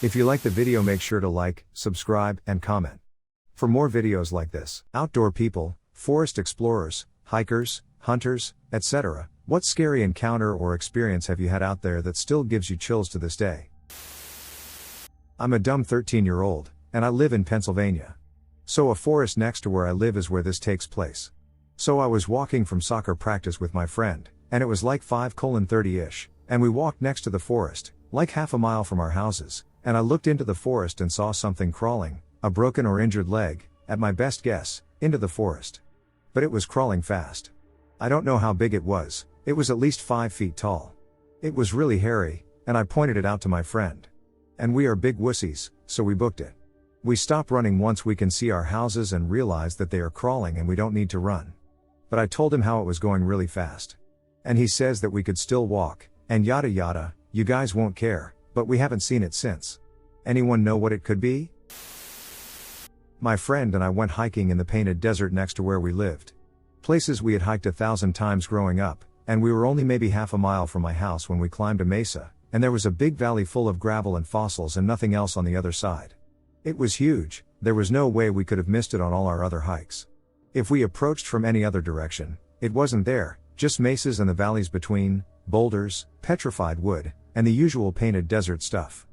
If you like the video, make sure to like, subscribe, and comment. For more videos like this, outdoor people, forest explorers, hikers, hunters, etc., what scary encounter or experience have you had out there that still gives you chills to this day? I'm a dumb 13-year-old, and I live in Pennsylvania. So a forest next to where I live is where this takes place. So I was walking from soccer practice with my friend, and it was like 5:30-ish, and we walked next to the forest, like half a mile from our houses, and I looked into the forest and saw something crawling, a broken or injured leg, at my best guess, into the forest. But it was crawling fast. I don't know how big it was at least 5 feet tall. It was really hairy, and I pointed it out to my friend. And we are big wussies, so we booked it. We stop running once we can see our houses and realize that they are crawling and we don't need to run. But I told him how it was going really fast. And he says that we could still walk, and yada yada, you guys won't care, but we haven't seen it since. Anyone know what it could be? My friend and I went hiking in the painted desert next to where we lived. Places we had hiked 1,000 times growing up, and we were only maybe half a mile from my house when we climbed a mesa, and there was a big valley full of gravel and fossils and nothing else on the other side. It was huge, there was no way we could have missed it on all our other hikes. If we approached from any other direction, it wasn't there, just mesas and the valleys between, boulders, petrified wood, and the usual painted desert stuff.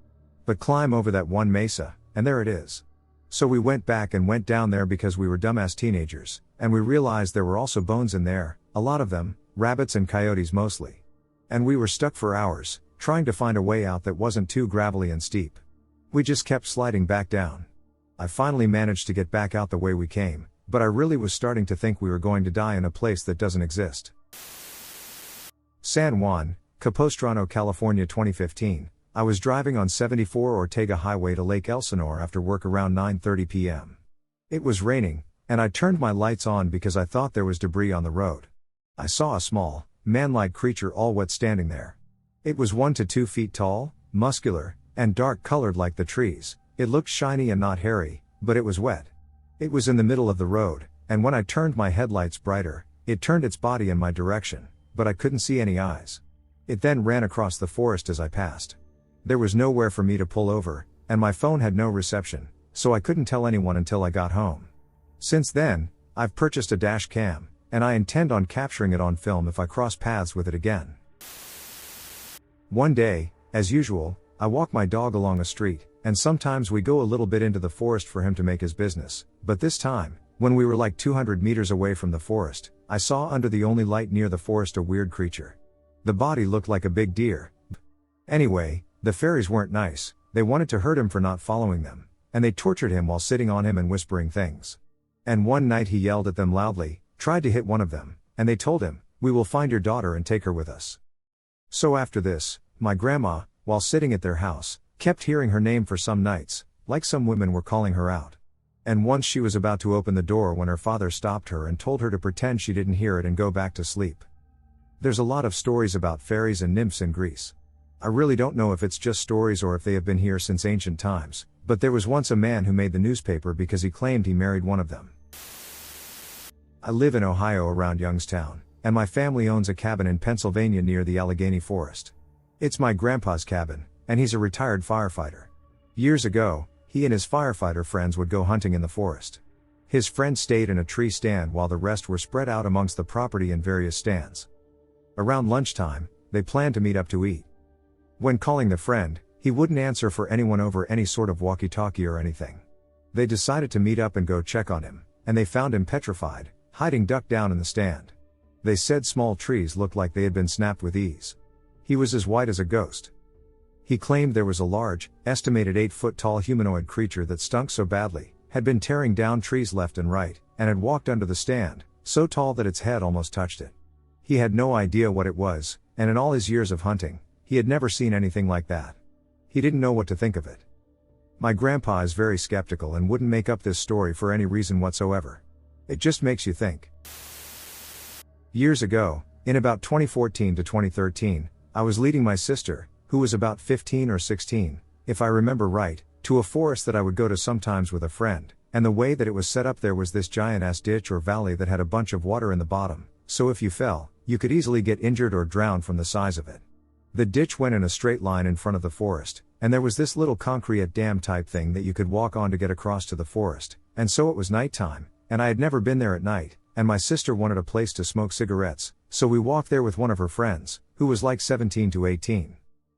But climb over that one mesa, and there it is. So we went back and went down there because we were dumbass teenagers, and we realized there were also bones in there, a lot of them, rabbits and coyotes mostly. And we were stuck for hours, trying to find a way out that wasn't too gravelly and steep. We just kept sliding back down. I finally managed to get back out the way we came, but I really was starting to think we were going to die in a place that doesn't exist. San Juan, Capistrano, California 2015. I was driving on 74 Ortega Highway to Lake Elsinore after work around 9:30 p.m. It was raining, and I turned my lights on because I thought there was debris on the road. I saw a small, man-like creature all wet standing there. It was 1 to 2 feet tall, muscular, and dark-colored like the trees. It looked shiny and not hairy, but it was wet. It was in the middle of the road, and when I turned my headlights brighter, it turned its body in my direction, but I couldn't see any eyes. It then ran across the forest as I passed. There was nowhere for me to pull over, and my phone had no reception, so I couldn't tell anyone until I got home. Since then, I've purchased a dash cam, and I intend on capturing it on film if I cross paths with it again. One day, as usual, I walk my dog along a street, and sometimes we go a little bit into the forest for him to make his business, but this time, when we were like 200 meters away from the forest, I saw under the only light near the forest a weird creature. The body looked like a big deer. Anyway, the fairies weren't nice, they wanted to hurt him for not following them, and they tortured him while sitting on him and whispering things. And one night he yelled at them loudly, tried to hit one of them, and they told him, "We will find your daughter and take her with us." So after this, my grandma, while sitting at their house, kept hearing her name for some nights, like some women were calling her out. And once she was about to open the door when her father stopped her and told her to pretend she didn't hear it and go back to sleep. There's a lot of stories about fairies and nymphs in Greece. I really don't know if it's just stories or if they have been here since ancient times, but there was once a man who made the newspaper because he claimed he married one of them. I live in Ohio around Youngstown, and my family owns a cabin in Pennsylvania near the Allegheny Forest. It's my grandpa's cabin, and he's a retired firefighter. Years ago, he and his firefighter friends would go hunting in the forest. His friends stayed in a tree stand while the rest were spread out amongst the property in various stands. Around lunchtime, they planned to meet up to eat. When calling the friend, he wouldn't answer for anyone over any sort of walkie-talkie or anything. They decided to meet up and go check on him, and they found him petrified, hiding duck down in the stand. They said small trees looked like they had been snapped with ease. He was as white as a ghost. He claimed there was a large, estimated 8-foot-tall humanoid creature that stunk so badly, had been tearing down trees left and right, and had walked under the stand, so tall that its head almost touched it. He had no idea what it was, and in all his years of hunting, he had never seen anything like that. He didn't know what to think of it. My grandpa is very skeptical and wouldn't make up this story for any reason whatsoever. It just makes you think. Years ago, in about 2014 to 2013, I was leading my sister, who was about 15 or 16, if I remember right, to a forest that I would go to sometimes with a friend, and the way that it was set up there was this giant-ass ditch or valley that had a bunch of water in the bottom, so if you fell, you could easily get injured or drown from the size of it. The ditch went in a straight line in front of the forest, and there was this little concrete dam type thing that you could walk on to get across to the forest, and so it was nighttime, and I had never been there at night, and my sister wanted a place to smoke cigarettes, so we walked there with one of her friends, who was like 17 to 18.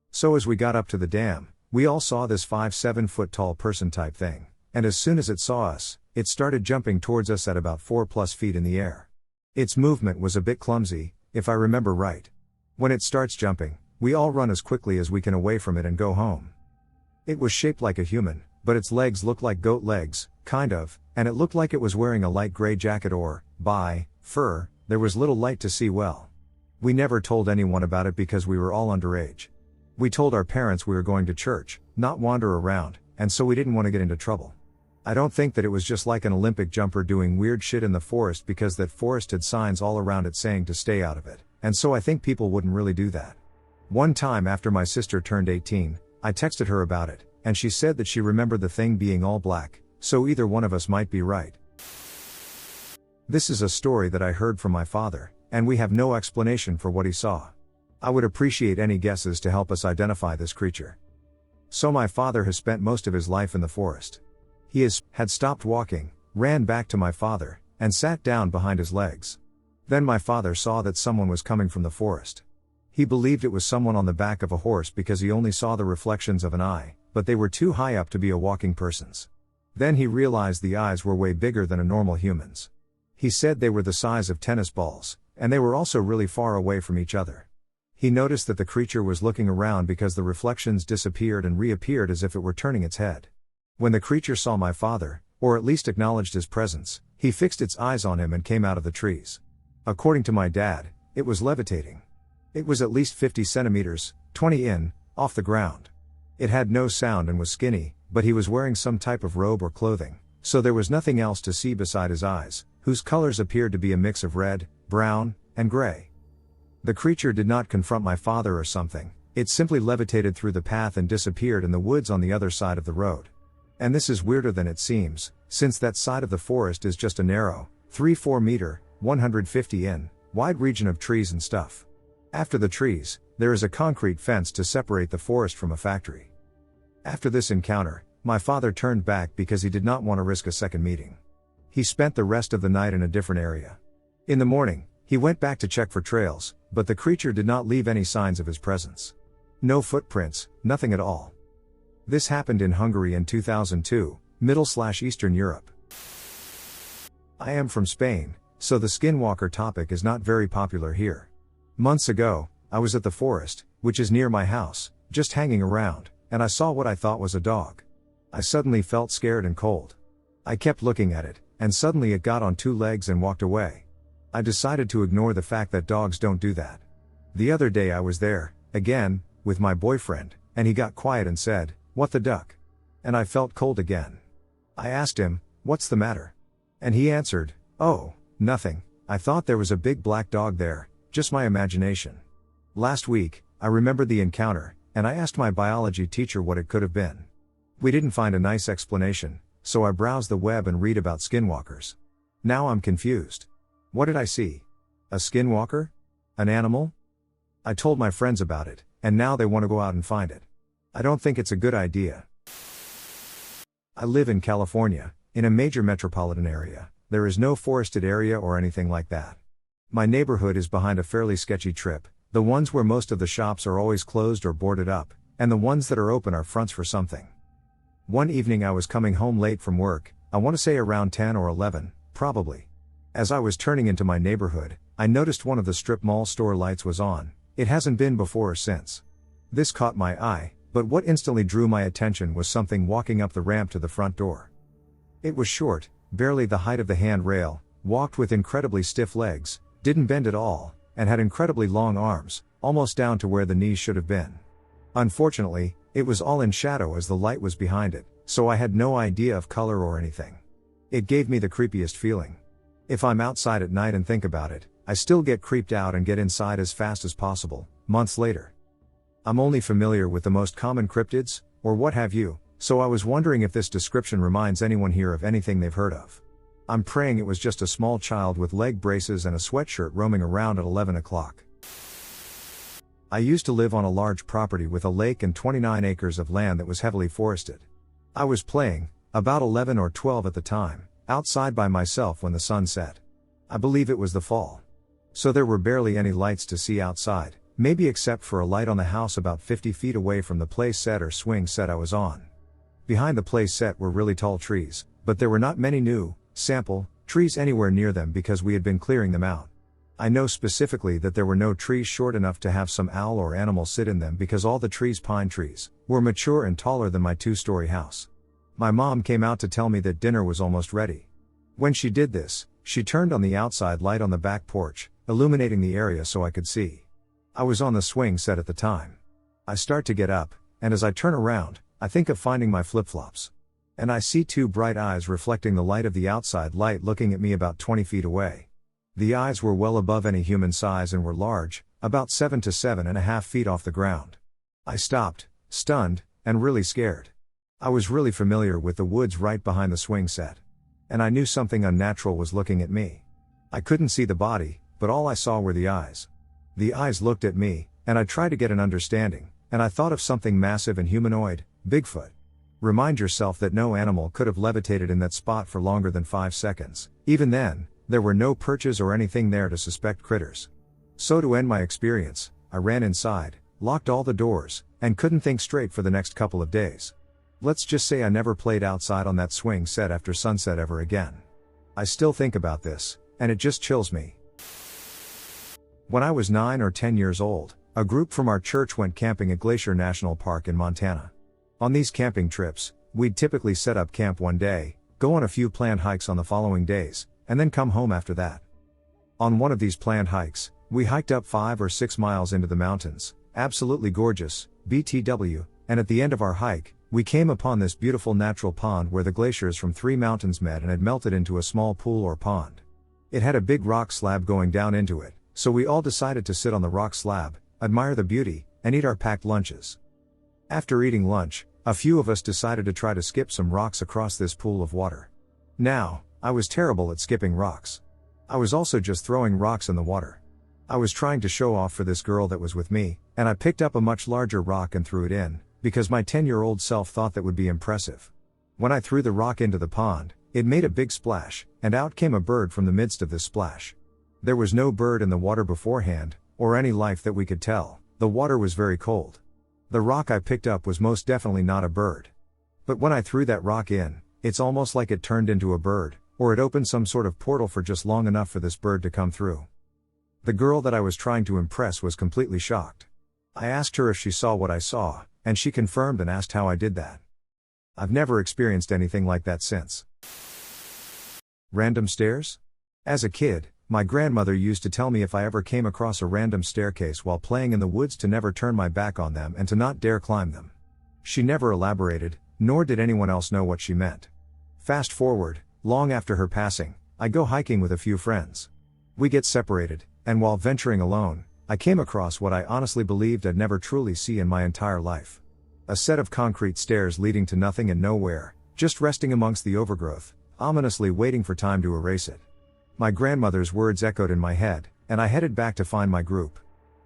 So as we got up to the dam, we all saw this 5-7 foot tall person type thing, and as soon as it saw us, it started jumping towards us at about 4+ feet in the air. Its movement was a bit clumsy, if I remember right. When it starts jumping, we all run as quickly as we can away from it and go home. It was shaped like a human, but its legs looked like goat legs, kind of, and it looked like it was wearing a light gray jacket or, fur. There was little light to see well. We never told anyone about it because we were all underage. We told our parents we were going to church, not wander around, and so we didn't want to get into trouble. I don't think that it was just like an Olympic jumper doing weird shit in the forest because that forest had signs all around it saying to stay out of it, and so I think people wouldn't really do that. One time after my sister turned 18, I texted her about it, and she said that she remembered the thing being all black, so either one of us might be right. This is a story that I heard from my father, and we have no explanation for what he saw. I would appreciate any guesses to help us identify this creature. So my father has spent most of his life in the forest. He had stopped walking, ran back to my father, and sat down behind his legs. Then my father saw that someone was coming from the forest. He believed it was someone on the back of a horse because he only saw the reflections of an eye, but they were too high up to be a walking person's. Then he realized the eyes were way bigger than a normal human's. He said they were the size of tennis balls, and they were also really far away from each other. He noticed that the creature was looking around because the reflections disappeared and reappeared as if it were turning its head. When the creature saw my father, or at least acknowledged his presence, he fixed its eyes on him and came out of the trees. According to my dad, it was levitating. It was at least 50 centimeters, 20 in, off the ground. It had no sound and was skinny, but he was wearing some type of robe or clothing, so there was nothing else to see beside his eyes, whose colors appeared to be a mix of red, brown, and gray. The creature did not confront my father or something, it simply levitated through the path and disappeared in the woods on the other side of the road. And this is weirder than it seems, since that side of the forest is just a narrow, 3-4 meter, 150 in, wide region of trees and stuff. After the trees, there is a concrete fence to separate the forest from a factory. After this encounter, my father turned back because he did not want to risk a second meeting. He spent the rest of the night in a different area. In the morning, he went back to check for trails, but the creature did not leave any signs of his presence. No footprints, nothing at all. This happened in Hungary in 2002, Middle/Eastern Europe. I am from Spain, so the skinwalker topic is not very popular here. Months ago, I was at the forest, which is near my house, just hanging around, and I saw what I thought was a dog. I suddenly felt scared and cold. I kept looking at it, and suddenly it got on 2 legs and walked away. I decided to ignore the fact that dogs don't do that. The other day I was there, again, with my boyfriend, and he got quiet and said, "What the duck?" And I felt cold again. I asked him, "What's the matter?" And he answered, "Oh, nothing, I thought there was a big black dog there, just my imagination." Last week, I remembered the encounter, and I asked my biology teacher what it could have been. We didn't find a nice explanation, so I browsed the web and read about skinwalkers. Now I'm confused. What did I see? A skinwalker? An animal? I told my friends about it, and now they want to go out and find it. I don't think it's a good idea. I live in California, in a major metropolitan area. There is no forested area or anything like that. My neighborhood is behind a fairly sketchy trip, the ones where most of the shops are always closed or boarded up, and the ones that are open are fronts for something. One evening I was coming home late from work, I want to say around 10 or 11, probably. As I was turning into my neighborhood, I noticed one of the strip mall store lights was on. It hasn't been before or since. This caught my eye, but what instantly drew my attention was something walking up the ramp to the front door. It was short, barely the height of the handrail, walked with incredibly stiff legs, didn't bend at all, and had incredibly long arms, almost down to where the knees should have been. Unfortunately, it was all in shadow as the light was behind it, so I had no idea of color or anything. It gave me the creepiest feeling. If I'm outside at night and think about it, I still get creeped out and get inside as fast as possible, months later. I'm only familiar with the most common cryptids, or what have you, so I was wondering if this description reminds anyone here of anything they've heard of. I'm praying it was just a small child with leg braces and a sweatshirt roaming around at 11 o'clock. I used to live on a large property with a lake and 29 acres of land that was heavily forested. I was playing, about 11 or 12 at the time, outside by myself when the sun set. I believe it was the fall. So there were barely any lights to see outside, maybe except for a light on the house about 50 feet away from the play set or swing set I was on. Behind the play set were really tall trees, but there were not many new, sample, trees anywhere near them because we had been clearing them out. I know specifically that there were no trees short enough to have some owl or animal sit in them because all the trees, pine trees, were mature and taller than my 2-story house. My mom came out to tell me that dinner was almost ready. When she did this, she turned on the outside light on the back porch, illuminating the area so I could see. I was on the swing set at the time. I start to get up, and as I turn around, I think of finding my flip-flops. And I see 2 bright eyes reflecting the light of the outside light looking at me about 20 feet away. The eyes were well above any human size and were large, about 7 to 7.5 feet off the ground. I stopped, stunned, and really scared. I was really familiar with the woods right behind the swing set. And I knew something unnatural was looking at me. I couldn't see the body, but all I saw were the eyes. The eyes looked at me, and I tried to get an understanding, and I thought of something massive and humanoid, Bigfoot. Remind yourself that no animal could have levitated in that spot for longer than 5 seconds. Even then, there were no perches or anything there to suspect critters. So to end my experience, I ran inside, locked all the doors, and couldn't think straight for the next couple of days. Let's just say I never played outside on that swing set after sunset ever again. I still think about this, and it just chills me. When I was 9 or 10 years old, a group from our church went camping at Glacier National Park in Montana. On these camping trips, we'd typically set up camp one day, go on a few planned hikes on the following days, and then come home after that. On one of these planned hikes, we hiked up 5 or 6 miles into the mountains, absolutely gorgeous, BTW, and at the end of our hike, we came upon this beautiful natural pond where the glaciers from 3 mountains met and had melted into a small pool or pond. It had a big rock slab going down into it, so we all decided to sit on the rock slab, admire the beauty, and eat our packed lunches. After eating lunch, a few of us decided to try to skip some rocks across this pool of water. Now, I was terrible at skipping rocks. I was also just throwing rocks in the water. I was trying to show off for this girl that was with me, and I picked up a much larger rock and threw it in, because my 10-year-old self thought that would be impressive. When I threw the rock into the pond, it made a big splash, and out came a bird from the midst of this splash. There was no bird in the water beforehand, or any life that we could tell. The water was very cold. The rock I picked up was most definitely not a bird. But when I threw that rock in, it's almost like it turned into a bird, or it opened some sort of portal for just long enough for this bird to come through. The girl that I was trying to impress was completely shocked. I asked her if she saw what I saw, and she confirmed and asked how I did that. I've never experienced anything like that since. Random stairs? As a kid, my grandmother used to tell me if I ever came across a random staircase while playing in the woods to never turn my back on them and to not dare climb them. She never elaborated, nor did anyone else know what she meant. Fast forward, long after her passing, I go hiking with a few friends. We get separated, and while venturing alone, I came across what I honestly believed I'd never truly see in my entire life. A set of concrete stairs leading to nothing and nowhere, just resting amongst the overgrowth, ominously waiting for time to erase it. My grandmother's words echoed in my head, and I headed back to find my group.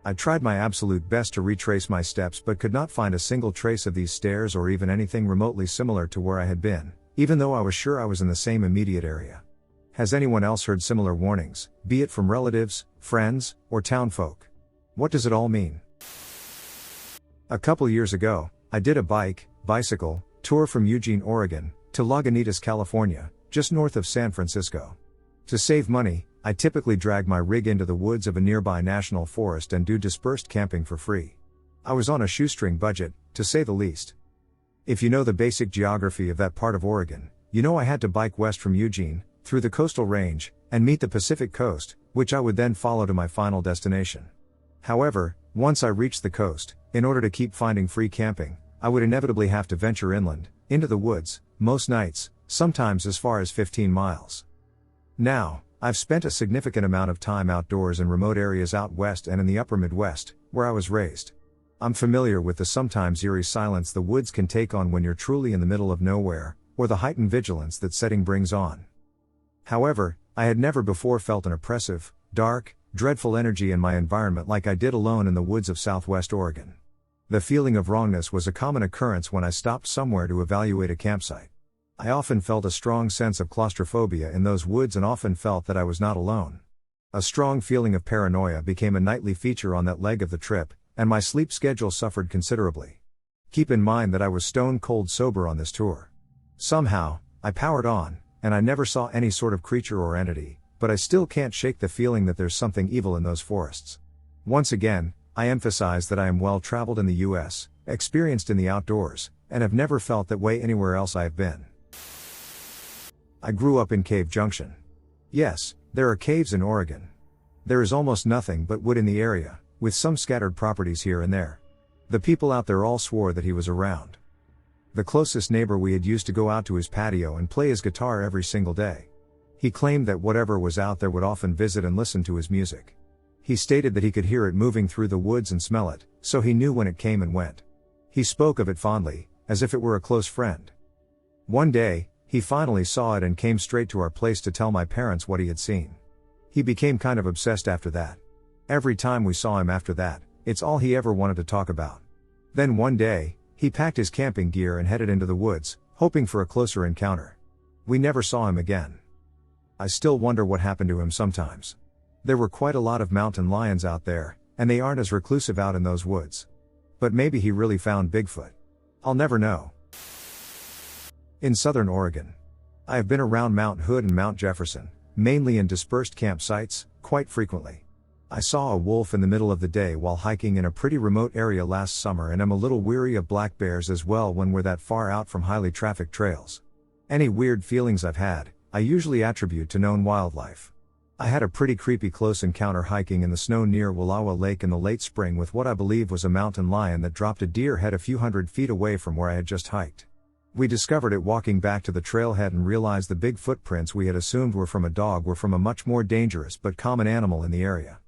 I tried my absolute best to retrace my steps but could not find a single trace of these stairs or even anything remotely similar to where I had been, even though I was sure I was in the same immediate area. Has anyone else heard similar warnings, be it from relatives, friends, or townfolk? What does it all mean? A couple years ago, I did a bicycle, tour from Eugene, Oregon, to Lagunitas, California, just north of San Francisco. To save money, I typically drag my rig into the woods of a nearby national forest and do dispersed camping for free. I was on a shoestring budget, to say the least. If you know the basic geography of that part of Oregon, you know I had to bike west from Eugene, through the coastal range, and meet the Pacific coast, which I would then follow to my final destination. However, once I reached the coast, in order to keep finding free camping, I would inevitably have to venture inland, into the woods, most nights, sometimes as far as 15 miles. Now, I've spent a significant amount of time outdoors in remote areas out west and in the upper Midwest, where I was raised. I'm familiar with the sometimes eerie silence the woods can take on when you're truly in the middle of nowhere, or the heightened vigilance that setting brings on. However, I had never before felt an oppressive, dark, dreadful energy in my environment like I did alone in the woods of Southwest Oregon. The feeling of wrongness was a common occurrence when I stopped somewhere to evaluate a campsite. I often felt a strong sense of claustrophobia in those woods and often felt that I was not alone. A strong feeling of paranoia became a nightly feature on that leg of the trip, and my sleep schedule suffered considerably. Keep in mind that I was stone cold sober on this tour. Somehow, I powered on, and I never saw any sort of creature or entity, but I still can't shake the feeling that there's something evil in those forests. Once again, I emphasize that I am well traveled in the US, experienced in the outdoors, and have never felt that way anywhere else I have been. I grew up in Cave Junction. Yes, there are caves in Oregon. There is almost nothing but wood in the area, with some scattered properties here and there. The people out there all swore that he was around. The closest neighbor we had used to go out to his patio and play his guitar every single day. He claimed that whatever was out there would often visit and listen to his music. He stated that he could hear it moving through the woods and smell it, so he knew when it came and went. He spoke of it fondly, as if it were a close friend. One day, he finally saw it and came straight to our place to tell my parents what he had seen. He became kind of obsessed after that. Every time we saw him after that, it's all he ever wanted to talk about. Then one day, he packed his camping gear and headed into the woods, hoping for a closer encounter. We never saw him again. I still wonder what happened to him sometimes. There were quite a lot of mountain lions out there, and they aren't as reclusive out in those woods. But maybe he really found Bigfoot. I'll never know. In southern Oregon, I have been around Mount Hood and Mount Jefferson, mainly in dispersed campsites, quite frequently. I saw a wolf in the middle of the day while hiking in a pretty remote area last summer and am a little weary of black bears as well when we're that far out from highly trafficked trails. Any weird feelings I've had, I usually attribute to known wildlife. I had a pretty creepy close encounter hiking in the snow near Wallowa Lake in the late spring with what I believe was a mountain lion that dropped a deer head a few hundred feet away from where I had just hiked. We discovered it walking back to the trailhead and realized the big footprints we had assumed were from a dog were from a much more dangerous but common animal in the area.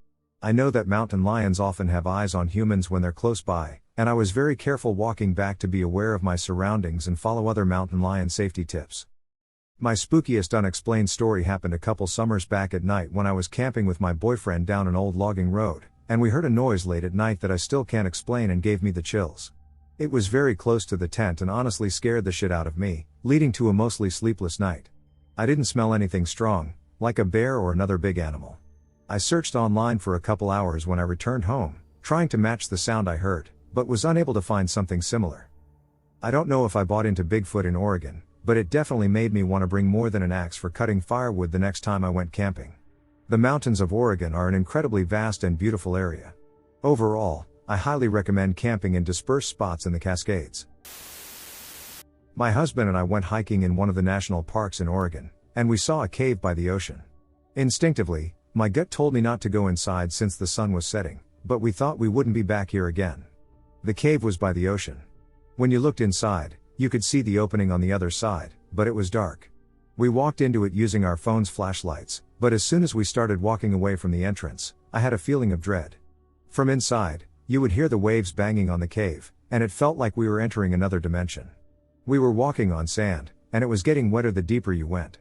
I know that mountain lions often have eyes on humans when they're close by, and I was very careful walking back to be aware of my surroundings and follow other mountain lion safety tips. My spookiest unexplained story happened a couple summers back at night when I was camping with my boyfriend down an old logging road, and we heard a noise late at night that I still can't explain and gave me the chills. It was very close to the tent and honestly scared the shit out of me, leading to a mostly sleepless night. I didn't smell anything strong, like a bear or another big animal. I searched online for a couple hours when I returned home, trying to match the sound I heard, but was unable to find something similar. I don't know if I bought into Bigfoot in Oregon, but it definitely made me want to bring more than an axe for cutting firewood the next time I went camping. The mountains of Oregon are an incredibly vast and beautiful area. Overall, I highly recommend camping in dispersed spots in the Cascades. My husband and I went hiking in one of the national parks in Oregon, and we saw a cave by the ocean. Instinctively, my gut told me not to go inside since the sun was setting, but we thought we wouldn't be back here again. The cave was by the ocean. When you looked inside, you could see the opening on the other side, but it was dark. We walked into it using our phone's flashlights, but as soon as we started walking away from the entrance, I had a feeling of dread. From inside, you would hear the waves banging on the cave, and it felt like we were entering another dimension. We were walking on sand, and it was getting wetter the deeper you went.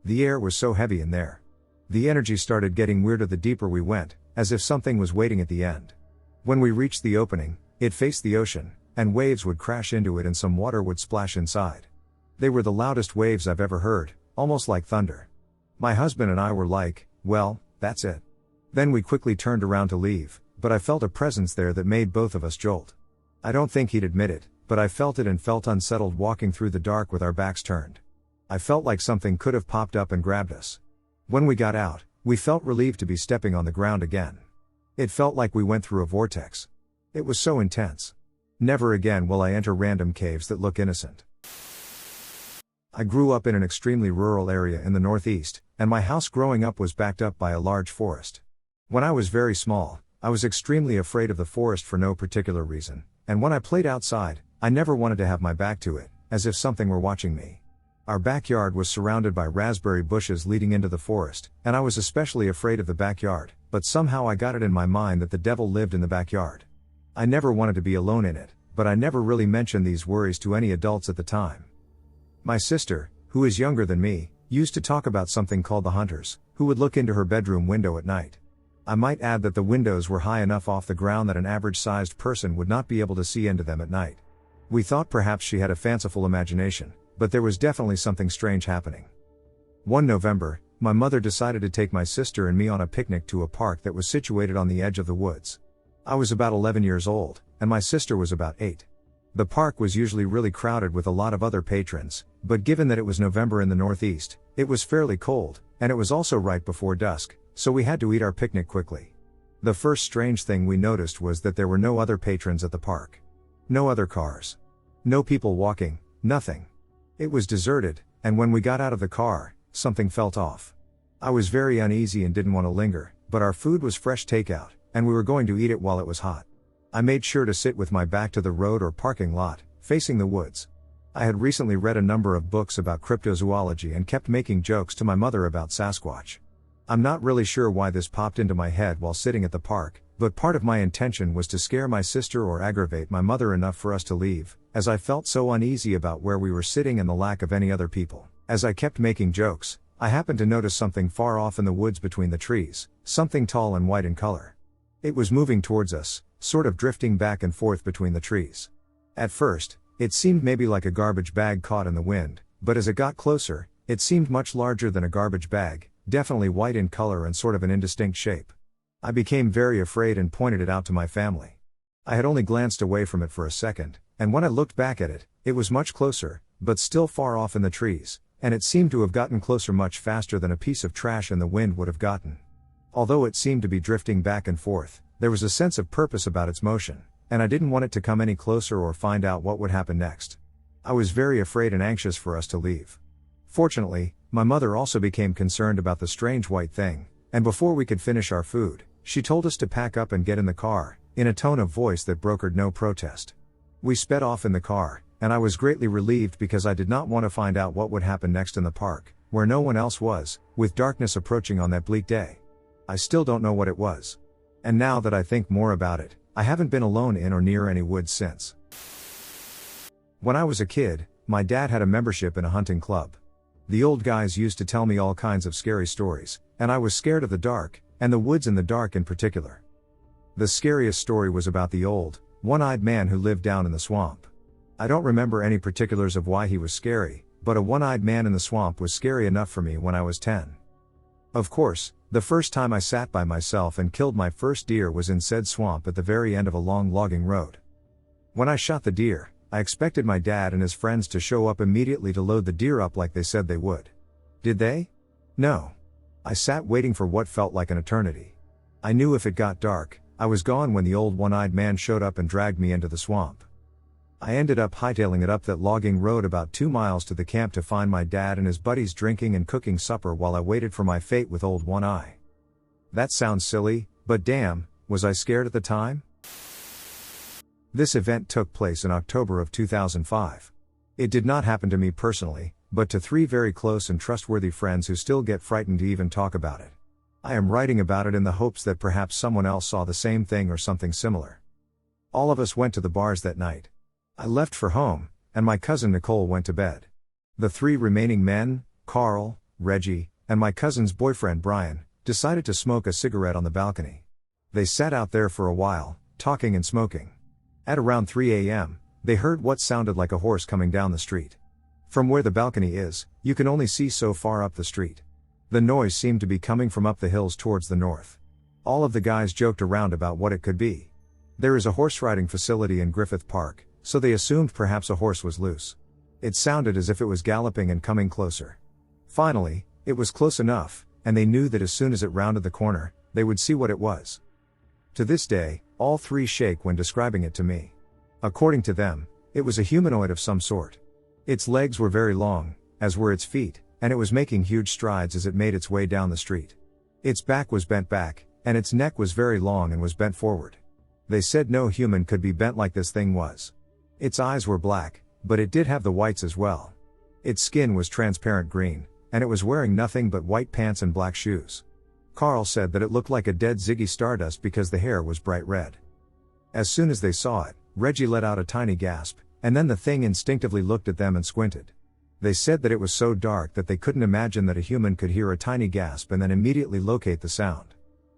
The air was so heavy in there. The energy started getting weirder the deeper we went, as if something was waiting at the end. When we reached the opening, it faced the ocean, and waves would crash into it and some water would splash inside. They were the loudest waves I've ever heard, almost like thunder. My husband and I were like, well, that's it. Then we quickly turned around to leave, but I felt a presence there that made both of us jolt. I don't think he'd admit it, but I felt it and felt unsettled walking through the dark with our backs turned. I felt like something could have popped up and grabbed us. When we got out, we felt relieved to be stepping on the ground again. It felt like we went through a vortex. It was so intense. Never again will I enter random caves that look innocent. I grew up in an extremely rural area in the Northeast, and my house growing up was backed up by a large forest. When I was very small, I was extremely afraid of the forest for no particular reason, and when I played outside, I never wanted to have my back to it, as if something were watching me. Our backyard was surrounded by raspberry bushes leading into the forest, and I was especially afraid of the backyard, but somehow I got it in my mind that the devil lived in the backyard. I never wanted to be alone in it, but I never really mentioned these worries to any adults at the time. My sister, who is younger than me, used to talk about something called the hunters, who would look into her bedroom window at night. I might add that the windows were high enough off the ground that an average-sized person would not be able to see into them at night. We thought perhaps she had a fanciful imagination, but there was definitely something strange happening. One November, my mother decided to take my sister and me on a picnic to a park that was situated on the edge of the woods. I was about 11 years old, and my sister was about 8. The park was usually really crowded with a lot of other patrons, but given that it was November in the Northeast, it was fairly cold, and it was also right before dusk, so we had to eat our picnic quickly. The first strange thing we noticed was that there were no other patrons at the park. No other cars. No people walking, nothing. It was deserted, and when we got out of the car, something felt off. I was very uneasy and didn't want to linger, but our food was fresh takeout, and we were going to eat it while it was hot. I made sure to sit with my back to the road or parking lot, facing the woods. I had recently read a number of books about cryptozoology and kept making jokes to my mother about Sasquatch. I'm not really sure why this popped into my head while sitting at the park, but part of my intention was to scare my sister or aggravate my mother enough for us to leave, as I felt so uneasy about where we were sitting and the lack of any other people. As I kept making jokes, I happened to notice something far off in the woods between the trees, something tall and white in color. It was moving towards us, sort of drifting back and forth between the trees. At first, it seemed maybe like a garbage bag caught in the wind, but as it got closer, it seemed much larger than a garbage bag, definitely white in color and sort of an indistinct shape. I became very afraid and pointed it out to my family. I had only glanced away from it for a second, and when I looked back at it, it was much closer, but still far off in the trees, and it seemed to have gotten closer much faster than a piece of trash in the wind would have gotten. Although it seemed to be drifting back and forth, there was a sense of purpose about its motion, and I didn't want it to come any closer or find out what would happen next. I was very afraid and anxious for us to leave. Fortunately, my mother also became concerned about the strange white thing, and before we could finish our food, she told us to pack up and get in the car, in a tone of voice that brokered no protest. We sped off in the car, and I was greatly relieved because I did not want to find out what would happen next in the park, where no one else was, with darkness approaching on that bleak day. I still don't know what it was. And now that I think more about it, I haven't been alone in or near any woods since. When I was a kid, my dad had a membership in a hunting club. The old guys used to tell me all kinds of scary stories, and I was scared of the dark, and the woods in the dark in particular. The scariest story was about the old, one-eyed man who lived down in the swamp. I don't remember any particulars of why he was scary, but a one-eyed man in the swamp was scary enough for me when I was 10. Of course, the first time I sat by myself and killed my first deer was in said swamp at the very end of a long logging road. When I shot the deer, I expected my dad and his friends to show up immediately to load the deer up like they said they would. Did they? No. I sat waiting for what felt like an eternity. I knew if it got dark, I was gone when the old one-eyed man showed up and dragged me into the swamp. I ended up hightailing it up that logging road about 2 miles to the camp to find my dad and his buddies drinking and cooking supper while I waited for my fate with old one eye. That sounds silly, but damn, was I scared at the time? This event took place in October of 2005. It did not happen to me personally, but to 3 very close and trustworthy friends who still get frightened to even talk about it. I am writing about it in the hopes that perhaps someone else saw the same thing or something similar. All of us went to the bars that night. I left for home, and my cousin Nicole went to bed. The 3 remaining men, Carl, Reggie, and my cousin's boyfriend Brian, decided to smoke a cigarette on the balcony. They sat out there for a while, talking and smoking. At around 3 a.m., they heard what sounded like a horse coming down the street. From where the balcony is, you can only see so far up the street. The noise seemed to be coming from up the hills towards the north. All of the guys joked around about what it could be. There is a horse riding facility in Griffith Park, so they assumed perhaps a horse was loose. It sounded as if it was galloping and coming closer. Finally, it was close enough, and they knew that as soon as it rounded the corner, they would see what it was. To this day, all 3 shake when describing it to me. According to them, it was a humanoid of some sort. Its legs were very long, as were its feet, and it was making huge strides as it made its way down the street. Its back was bent back, and its neck was very long and was bent forward. They said no human could be bent like this thing was. Its eyes were black, but it did have the whites as well. Its skin was transparent green, and it was wearing nothing but white pants and black shoes. Carl said that it looked like a dead Ziggy Stardust because the hair was bright red. As soon as they saw it, Reggie let out a tiny gasp, and then the thing instinctively looked at them and squinted. They said that it was so dark that they couldn't imagine that a human could hear a tiny gasp and then immediately locate the sound.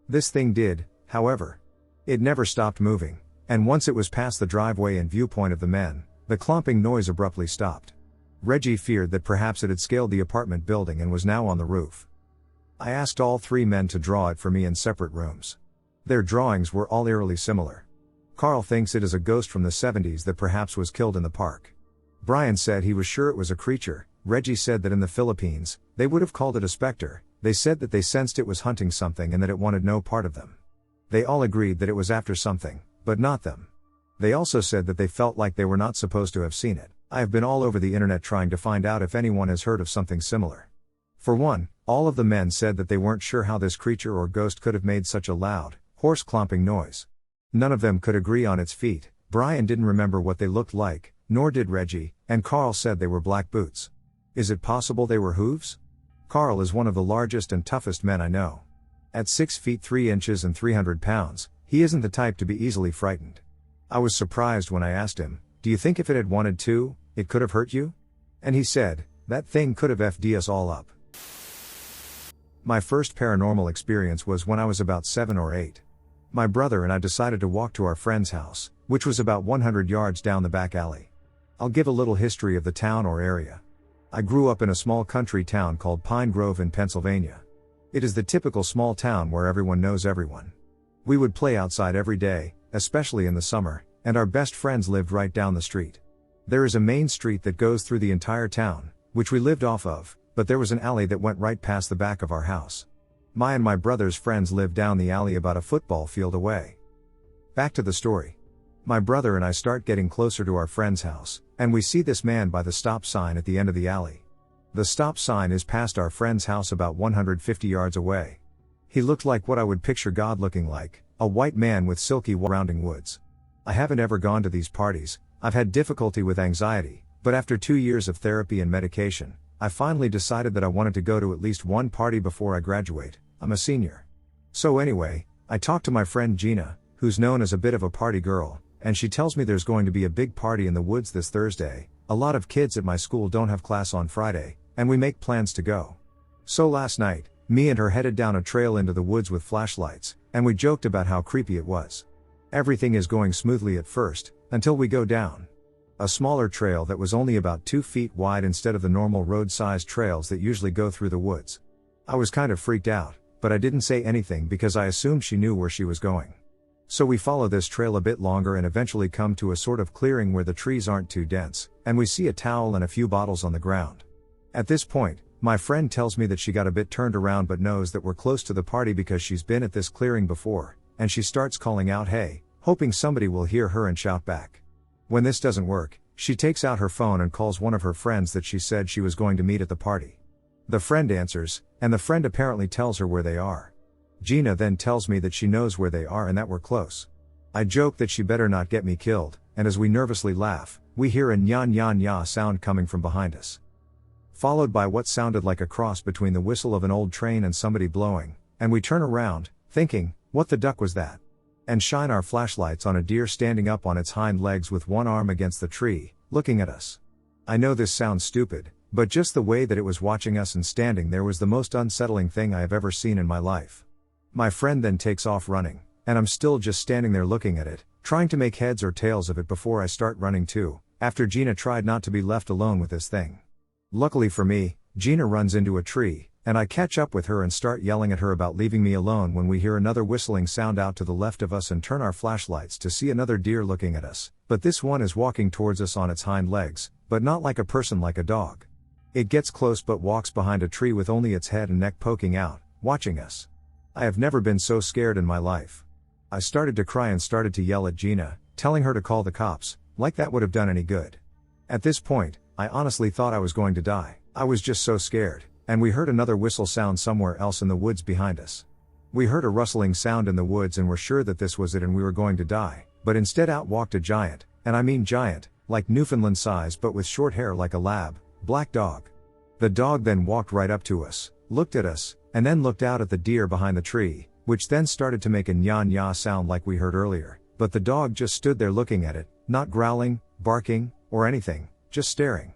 This thing did, however. It never stopped moving, and once it was past the driveway and viewpoint of the men, the clomping noise abruptly stopped. Reggie feared that perhaps it had scaled the apartment building and was now on the roof. I asked all 3 men to draw it for me in separate rooms. Their drawings were all eerily similar. Carl thinks it is a ghost from the 70s that perhaps was killed in the park. Brian said he was sure it was a creature. Reggie said that in the Philippines, they would have called it a spectre. They said that they sensed it was hunting something and that it wanted no part of them. They all agreed that it was after something, but not them. They also said that they felt like they were not supposed to have seen it. I have been all over the internet trying to find out if anyone has heard of something similar. For one, all of the men said that they weren't sure how this creature or ghost could have made such a loud, hoarse clomping noise. None of them could agree on its feet. Brian didn't remember what they looked like, nor did Reggie, and Carl said they were black boots. Is it possible they were hooves? Carl is one of the largest and toughest men I know. At 6 feet 3 inches and 300 pounds, he isn't the type to be easily frightened. I was surprised when I asked him, "Do you think if it had wanted to, it could have hurt you?" And he said, "That thing could have FD'd us all up." My first paranormal experience was when I was about 7 or 8. My brother and I decided to walk to our friend's house, which was about 100 yards down the back alley. I'll give a little history of the town or area. I grew up in a small country town called Pine Grove in Pennsylvania. It is the typical small town where everyone knows everyone. We would play outside every day, especially in the summer, and our best friends lived right down the street. There is a main street that goes through the entire town, which we lived off of, but there was an alley that went right past the back of our house. My and my brother's friends lived down the alley about a football field away. Back to the story. My brother and I start getting closer to our friend's house, and we see this man by the stop sign at the end of the alley. The stop sign is past our friend's house about 150 yards away. He looked like what I would picture God looking like, a white man with silky surrounding woods. I haven't ever gone to these parties. I've had difficulty with anxiety, but after 2 years of therapy and medication, I finally decided that I wanted to go to at least one party before I graduate. I'm a senior. So anyway, I talked to my friend Gina, who's known as a bit of a party girl, and she tells me there's going to be a big party in the woods this Thursday. A lot of kids at my school don't have class on Friday, and we make plans to go. So last night, me and her headed down a trail into the woods with flashlights, and we joked about how creepy it was. Everything is going smoothly at first, until we go down a smaller trail that was only about 2 feet wide instead of the normal road-sized trails that usually go through the woods. I was kind of freaked out, but I didn't say anything because I assumed she knew where she was going. So we follow this trail a bit longer and eventually come to a sort of clearing where the trees aren't too dense, and we see a towel and a few bottles on the ground. At this point, my friend tells me that she got a bit turned around but knows that we're close to the party because she's been at this clearing before, and she starts calling out "Hey," hoping somebody will hear her and shout back. When this doesn't work, she takes out her phone and calls one of her friends that she said she was going to meet at the party. The friend answers, and the friend apparently tells her where they are. Gina then tells me that she knows where they are and that we're close. I joke that she better not get me killed, and as we nervously laugh, we hear a "nya nya nya" sound coming from behind us, followed by what sounded like a cross between the whistle of an old train and somebody blowing, and we turn around, thinking, what the duck was that? And shine our flashlights on a deer standing up on its hind legs with one arm against the tree, looking at us. I know this sounds stupid, but just the way that it was watching us and standing there was the most unsettling thing I have ever seen in my life. My friend then takes off running, and I'm still just standing there looking at it, trying to make heads or tails of it before I start running too, after Gina tried not to be left alone with this thing. Luckily for me, Gina runs into a tree, and I catch up with her and start yelling at her about leaving me alone when we hear another whistling sound out to the left of us and turn our flashlights to see another deer looking at us, but this one is walking towards us on its hind legs, but not like a person, like a dog. It gets close but walks behind a tree with only its head and neck poking out, watching us. I have never been so scared in my life. I started to cry and started to yell at Gina, telling her to call the cops, like that would have done any good. At this point, I honestly thought I was going to die. I was just so scared, and we heard another whistle sound somewhere else in the woods behind us. We heard a rustling sound in the woods and were sure that this was it and we were going to die, but instead out walked a giant, and I mean giant, like Newfoundland size but with short hair like a lab, black dog. The dog then walked right up to us, looked at us, and then looked out at the deer behind the tree, which then started to make a "nya nya" sound like we heard earlier, but the dog just stood there looking at it, not growling, barking, or anything, just staring.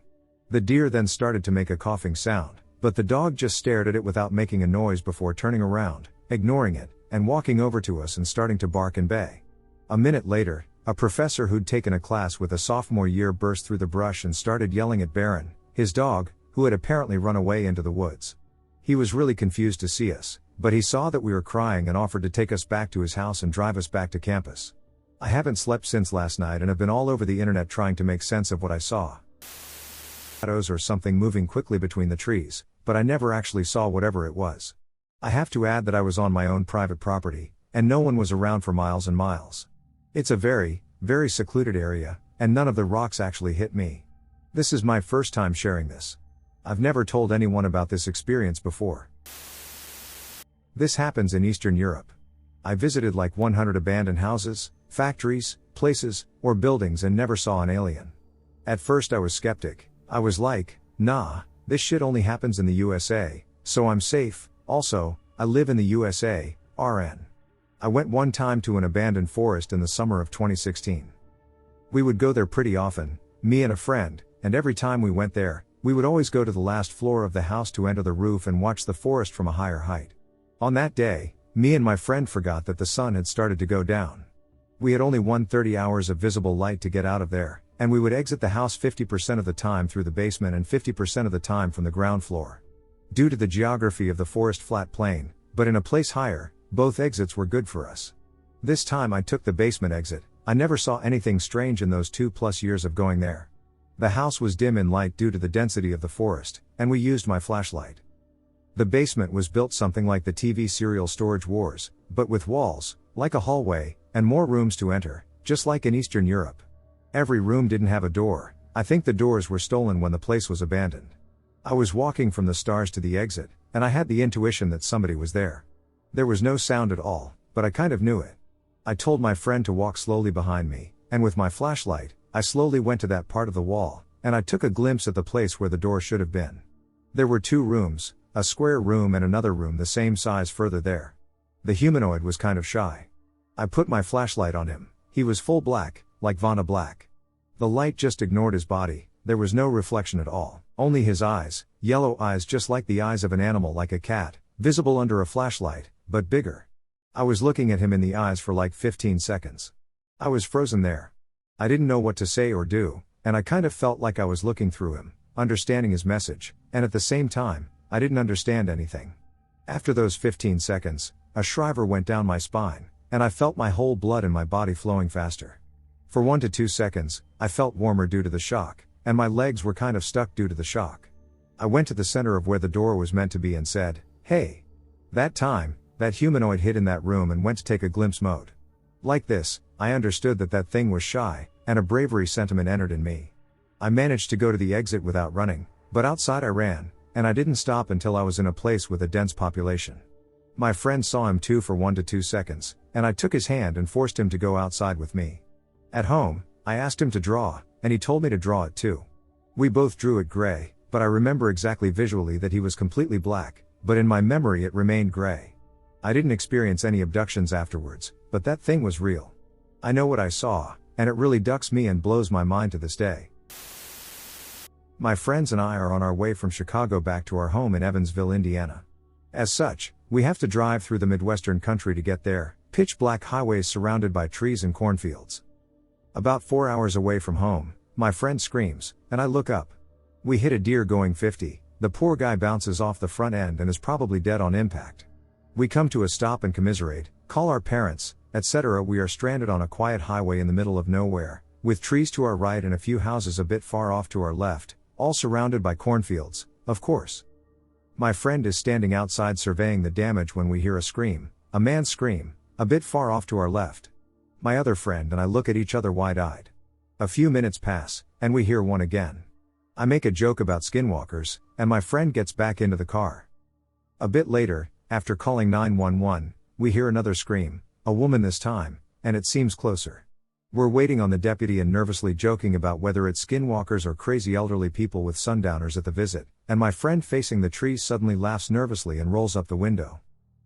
The deer then started to make a coughing sound, but the dog just stared at it without making a noise before turning around, ignoring it, and walking over to us and starting to bark and bay. A minute later, a professor who'd taken a class with a sophomore year burst through the brush and started yelling at Baron, his dog, who had apparently run away into the woods. He was really confused to see us, but he saw that we were crying and offered to take us back to his house and drive us back to campus. I haven't slept since last night and have been all over the internet trying to make sense of what I saw. Shadows or something moving quickly between the trees, but I never actually saw whatever it was. I have to add that I was on my own private property, and no one was around for miles and miles. It's a very, very secluded area, and none of the rocks actually hit me. This is my first time sharing this. I've never told anyone about this experience before. This happens in Eastern Europe. I visited like 100 abandoned houses, factories, places, or buildings and never saw an alien. At first I was skeptic. I was like, nah, this shit only happens in the USA, so I'm safe. Also, I live in the USA, RN. I went one time to an abandoned forest in the summer of 2016. We would go there pretty often, me and a friend, and every time we went there, we would always go to the last floor of the house to enter the roof and watch the forest from a higher height. On that day, me and my friend forgot that the sun had started to go down. We had only 130 hours of visible light to get out of there, and we would exit the house 50% of the time through the basement and 50% of the time from the ground floor. Due to the geography of the forest flat plain, but in a place higher, both exits were good for us. This time I took the basement exit. I never saw anything strange in those 2+ years of going there. The house was dim in light due to the density of the forest, and we used my flashlight. The basement was built something like the TV serial Storage Wars, but with walls, like a hallway, and more rooms to enter, just like in Eastern Europe. Every room didn't have a door. I think the doors were stolen when the place was abandoned. I was walking from the stars to the exit, and I had the intuition that somebody was there. There was no sound at all, but I kind of knew it. I told my friend to walk slowly behind me, and with my flashlight, I slowly went to that part of the wall, and I took a glimpse at the place where the door should have been. There were 2 rooms, a square room and another room the same size further there. The humanoid was kind of shy. I put my flashlight on him. He was full black, like Vanna Black. The light just ignored his body. There was no reflection at all, only his eyes, yellow eyes just like the eyes of an animal like a cat, visible under a flashlight, but bigger. I was looking at him in the eyes for like 15 seconds. I was frozen there. I didn't know what to say or do, and I kind of felt like I was looking through him, understanding his message, and at the same time, I didn't understand anything. After those 15 seconds, a shiver went down my spine, and I felt my whole blood in my body flowing faster. For 1 to 2 seconds, I felt warmer due to the shock, and my legs were kind of stuck due to the shock. I went to the center of where the door was meant to be and said, "Hey." That time, that humanoid hid in that room and went to take a glimpse mode. Like this, I understood that that thing was shy, and a bravery sentiment entered in me. I managed to go to the exit without running, but outside I ran, and I didn't stop until I was in a place with a dense population. My friend saw him too for 1 to 2 seconds, and I took his hand and forced him to go outside with me. At home, I asked him to draw, and he told me to draw it too. We both drew it gray, but I remember exactly visually that he was completely black, but in my memory it remained gray. I didn't experience any abductions afterwards, but that thing was real. I know what I saw, and it really ducks me and blows my mind to this day. My friends and I are on our way from Chicago back to our home in Evansville, Indiana. As such, we have to drive through the Midwestern country to get there, pitch black highways surrounded by trees and cornfields. About 4 hours away from home, my friend screams, and I look up. We hit a deer going 50, the poor guy bounces off the front end and is probably dead on impact. We come to a stop and commiserate, call our parents, etc. We are stranded on a quiet highway in the middle of nowhere, with trees to our right and a few houses a bit far off to our left, all surrounded by cornfields, of course. My friend is standing outside surveying the damage when we hear a scream, a man's scream, a bit far off to our left. My other friend and I look at each other wide-eyed. A few minutes pass, and we hear one again. I make a joke about skinwalkers, and my friend gets back into the car. A bit later, after calling 911, we hear another scream, a woman this time, and it seems closer. We're waiting on the deputy and nervously joking about whether it's skinwalkers or crazy elderly people with sundowners at the visit, and my friend facing the trees suddenly laughs nervously and rolls up the window.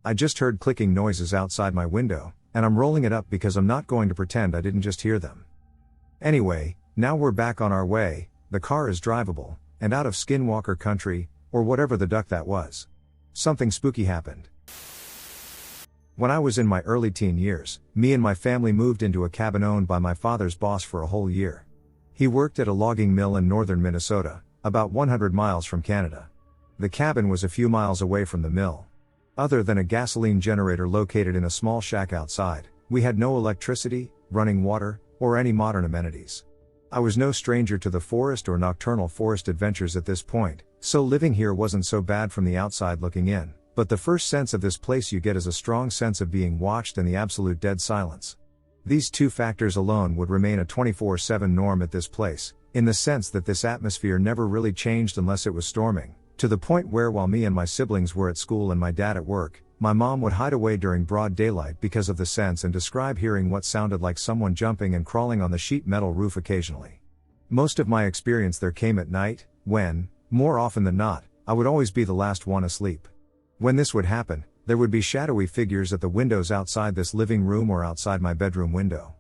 I just heard clicking noises outside my window, and I'm rolling it up because I'm not going to pretend I didn't just hear them. Anyway, now we're back on our way, the car is drivable, and out of skinwalker country, or whatever the duck that was. Something spooky happened. When I was in my early teen years, me and my family moved into a cabin owned by my father's boss for a whole year. He worked at a logging mill in northern Minnesota, about 100 miles from Canada. The cabin was a few miles away from the mill. Other than a gasoline generator located in a small shack outside, we had no electricity, running water, or any modern amenities. I was no stranger to the forest or nocturnal forest adventures at this point, so living here wasn't so bad from the outside looking in, but the first sense of this place you get is a strong sense of being watched and the absolute dead silence. These two factors alone would remain a 24/7 norm at this place, in the sense that this atmosphere never really changed unless it was storming, to the point where while me and my siblings were at school and my dad at work, my mom would hide away during broad daylight because of the sense and describe hearing what sounded like someone jumping and crawling on the sheet metal roof occasionally. Most of my experience there came at night, when, more often than not, I would always be the last one asleep. When this would happen, there would be shadowy figures at the windows outside this living room or outside my bedroom window.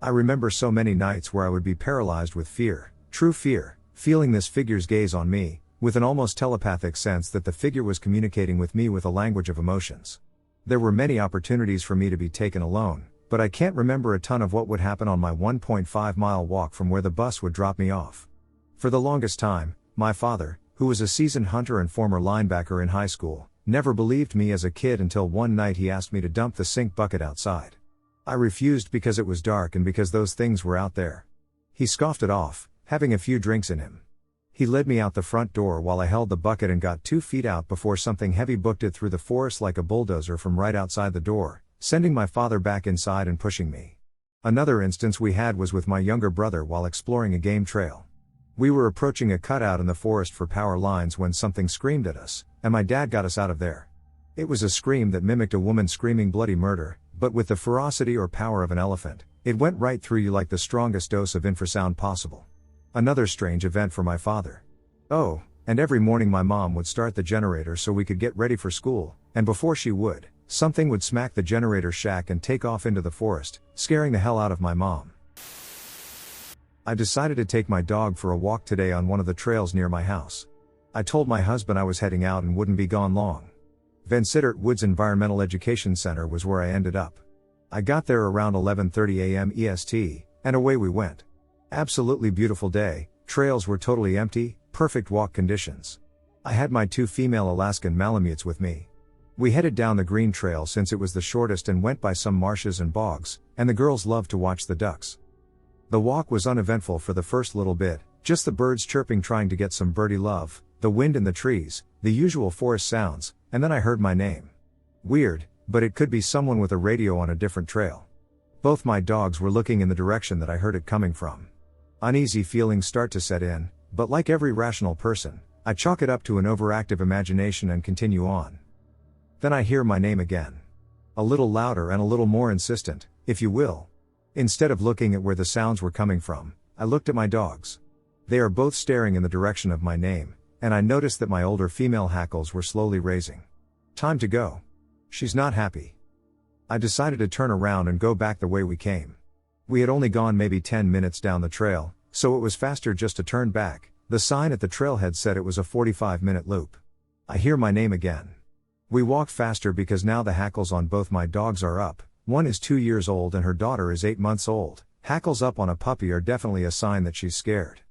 I remember so many nights where I would be paralyzed with fear, true fear, feeling this figure's gaze on me, with an almost telepathic sense that the figure was communicating with me with a language of emotions. There were many opportunities for me to be taken alone, but I can't remember a ton of what would happen on my 1.5-mile walk from where the bus would drop me off. For the longest time, my father, who was a seasoned hunter and former linebacker in high school, never believed me as a kid until one night he asked me to dump the sink bucket outside. I refused because it was dark and because those things were out there. He scoffed it off, having a few drinks in him. He led me out the front door while I held the bucket and got 2 feet out before something heavy booked it through the forest like a bulldozer from right outside the door, sending my father back inside and pushing me. Another instance we had was with my younger brother while exploring a game trail. We were approaching a cutout in the forest for power lines when something screamed at us, and my dad got us out of there. It was a scream that mimicked a woman screaming bloody murder, but with the ferocity or power of an elephant. It went right through you like the strongest dose of infrasound possible. Another strange event for my father. Oh, and every morning my mom would start the generator so we could get ready for school, and before she would, something would smack the generator shack and take off into the forest, scaring the hell out of my mom. I decided to take my dog for a walk today on one of the trails near my house. I told my husband I was heading out and wouldn't be gone long. Van Sittert Woods Environmental Education Center was where I ended up. I got there around 11:30 a.m. EST, and away we went. Absolutely beautiful day, trails were totally empty, perfect walk conditions. I had my 2 female Alaskan Malamutes with me. We headed down the green trail since it was the shortest and went by some marshes and bogs, and the girls loved to watch the ducks. The walk was uneventful for the first little bit, just the birds chirping trying to get some birdie love, the wind in the trees, the usual forest sounds, and then I heard my name. Weird, but it could be someone with a radio on a different trail. Both my dogs were looking in the direction that I heard it coming from. Uneasy feelings start to set in, but like every rational person, I chalk it up to an overactive imagination and continue on. Then I hear my name again. A little louder and a little more insistent, if you will. Instead of looking at where the sounds were coming from, I looked at my dogs. They are both staring in the direction of my name, and I noticed that my older female hackles were slowly raising. Time to go. She's not happy. I decided to turn around and go back the way we came. We had only gone maybe 10 minutes down the trail, so it was faster just to turn back. The sign at the trailhead said it was a 45-minute loop. I hear my name again. We walk faster because now the hackles on both my dogs are up. One is 2 years old and her daughter is 8 months old. Hackles up on a puppy are definitely a sign that she's scared.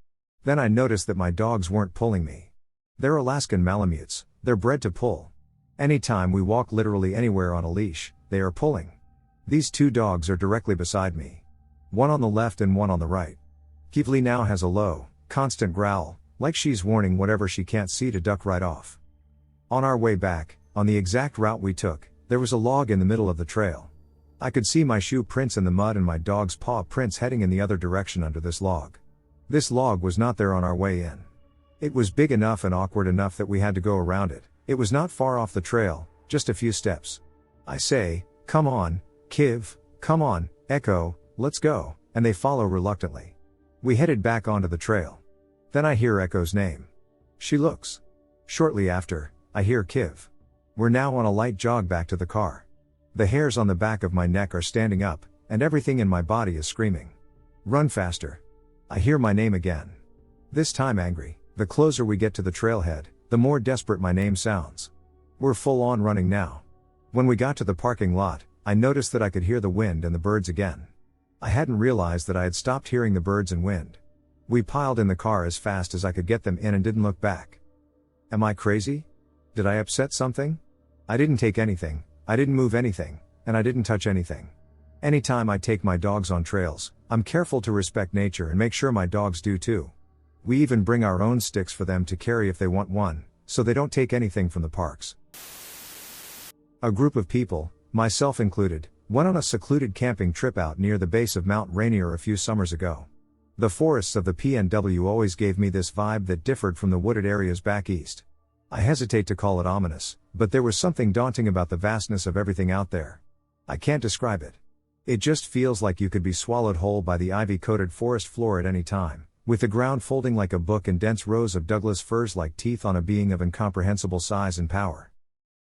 Then I noticed that my dogs weren't pulling me. They're Alaskan Malamutes, they're bred to pull. Anytime we walk literally anywhere on a leash, they are pulling. These 2 dogs are directly beside me. One on the left and one on the right. Kivli now has a low, constant growl, like she's warning whatever she can't see to duck right off. On our way back, on the exact route we took, there was a log in the middle of the trail. I could see my shoe prints in the mud and my dog's paw prints heading in the other direction under this log. This log was not there on our way in. It was big enough and awkward enough that we had to go around it. It was not far off the trail, just a few steps. I say, "Come on, Kiv, come on, Echo, let's go," and they follow reluctantly. We headed back onto the trail. Then I hear Echo's name. She looks. Shortly after, I hear Kiv. We're now on a light jog back to the car. The hairs on the back of my neck are standing up, and everything in my body is screaming. Run faster. I hear my name again. This time angry. The closer we get to the trailhead, the more desperate my name sounds. We're full on running now. When we got to the parking lot, I noticed that I could hear the wind and the birds again. I hadn't realized that I had stopped hearing the birds and wind. We piled in the car as fast as I could get them in and didn't look back. Am I crazy? Did I upset something? I didn't take anything, I didn't move anything, and I didn't touch anything. Anytime I take my dogs on trails, I'm careful to respect nature and make sure my dogs do too. We even bring our own sticks for them to carry if they want one, so they don't take anything from the parks. A group of people, myself included, went on a secluded camping trip out near the base of Mount Rainier a few summers ago. The forests of the PNW always gave me this vibe that differed from the wooded areas back east. I hesitate to call it ominous, but there was something daunting about the vastness of everything out there. I can't describe it. It just feels like you could be swallowed whole by the ivy-coated forest floor at any time, with the ground folding like a book and dense rows of Douglas firs like teeth on a being of incomprehensible size and power.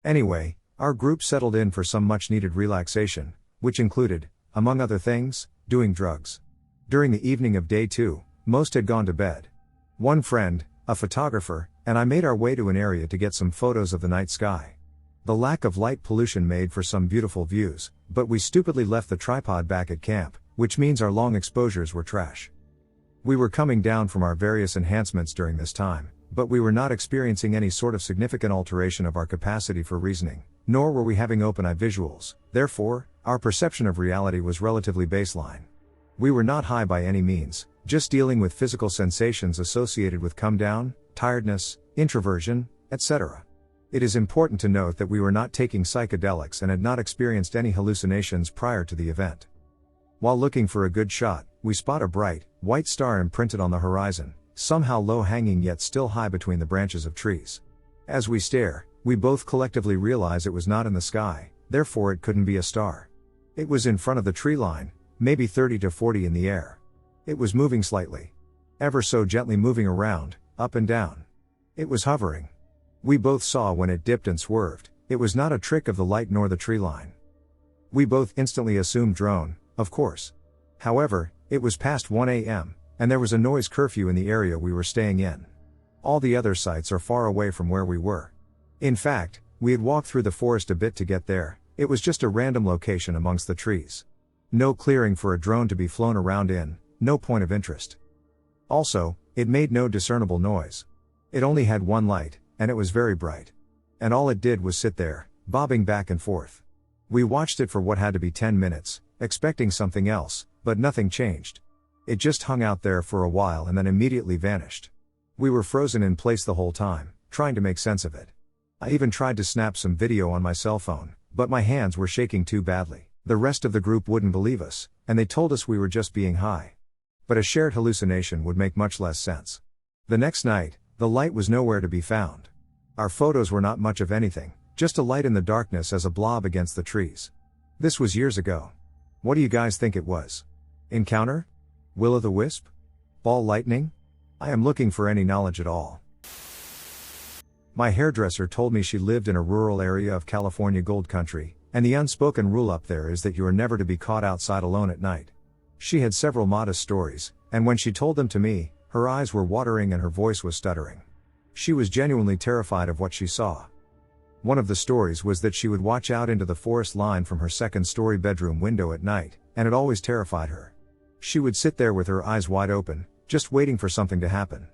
Anyway, our group settled in for some much-needed relaxation, which included, among other things, doing drugs. During the evening of day 2, most had gone to bed. One friend, a photographer, and I made our way to an area to get some photos of the night sky. The lack of light pollution made for some beautiful views, but we stupidly left the tripod back at camp, which means our long exposures were trash. We were coming down from our various enhancements during this time, but we were not experiencing any sort of significant alteration of our capacity for reasoning, nor were we having open-eye visuals, therefore, our perception of reality was relatively baseline. We were not high by any means, just dealing with physical sensations associated with come down, tiredness, introversion, etc. It is important to note that we were not taking psychedelics and had not experienced any hallucinations prior to the event. While looking for a good shot, we spot a bright, white star imprinted on the horizon, somehow low-hanging yet still high between the branches of trees. As we stare, we both collectively realize it was not in the sky, therefore it couldn't be a star. It was in front of the tree line, maybe 30 to 40 in the air. It was moving slightly. Ever so gently moving around, up and down. It was hovering. We both saw when it dipped and swerved, it was not a trick of the light nor the tree line. We both instantly assumed drone, of course. However, it was past 1 a.m., and there was a noise curfew in the area we were staying in. All the other sites are far away from where we were. In fact, we had walked through the forest a bit to get there, it was just a random location amongst the trees. No clearing for a drone to be flown around in, no point of interest. Also, it made no discernible noise. It only had one light, and it was very bright. And all it did was sit there, bobbing back and forth. We watched it for what had to be 10 minutes, expecting something else, but nothing changed. It just hung out there for a while and then immediately vanished. We were frozen in place the whole time, trying to make sense of it. I even tried to snap some video on my cell phone, but my hands were shaking too badly. The rest of the group wouldn't believe us, and they told us we were just being high. But a shared hallucination would make much less sense. The next night, the light was nowhere to be found. Our photos were not much of anything, just a light in the darkness as a blob against the trees. This was years ago. What do you guys think it was? Encounter? Will-o'-the-wisp? Ball lightning? I am looking for any knowledge at all. My hairdresser told me she lived in a rural area of California gold country, and the unspoken rule up there is that you are never to be caught outside alone at night. She had several modest stories, and when she told them to me, her eyes were watering and her voice was stuttering. She was genuinely terrified of what she saw. One of the stories was that she would watch out into the forest line from her second-story bedroom window at night, and it always terrified her. She would sit there with her eyes wide open, just waiting for something to happen.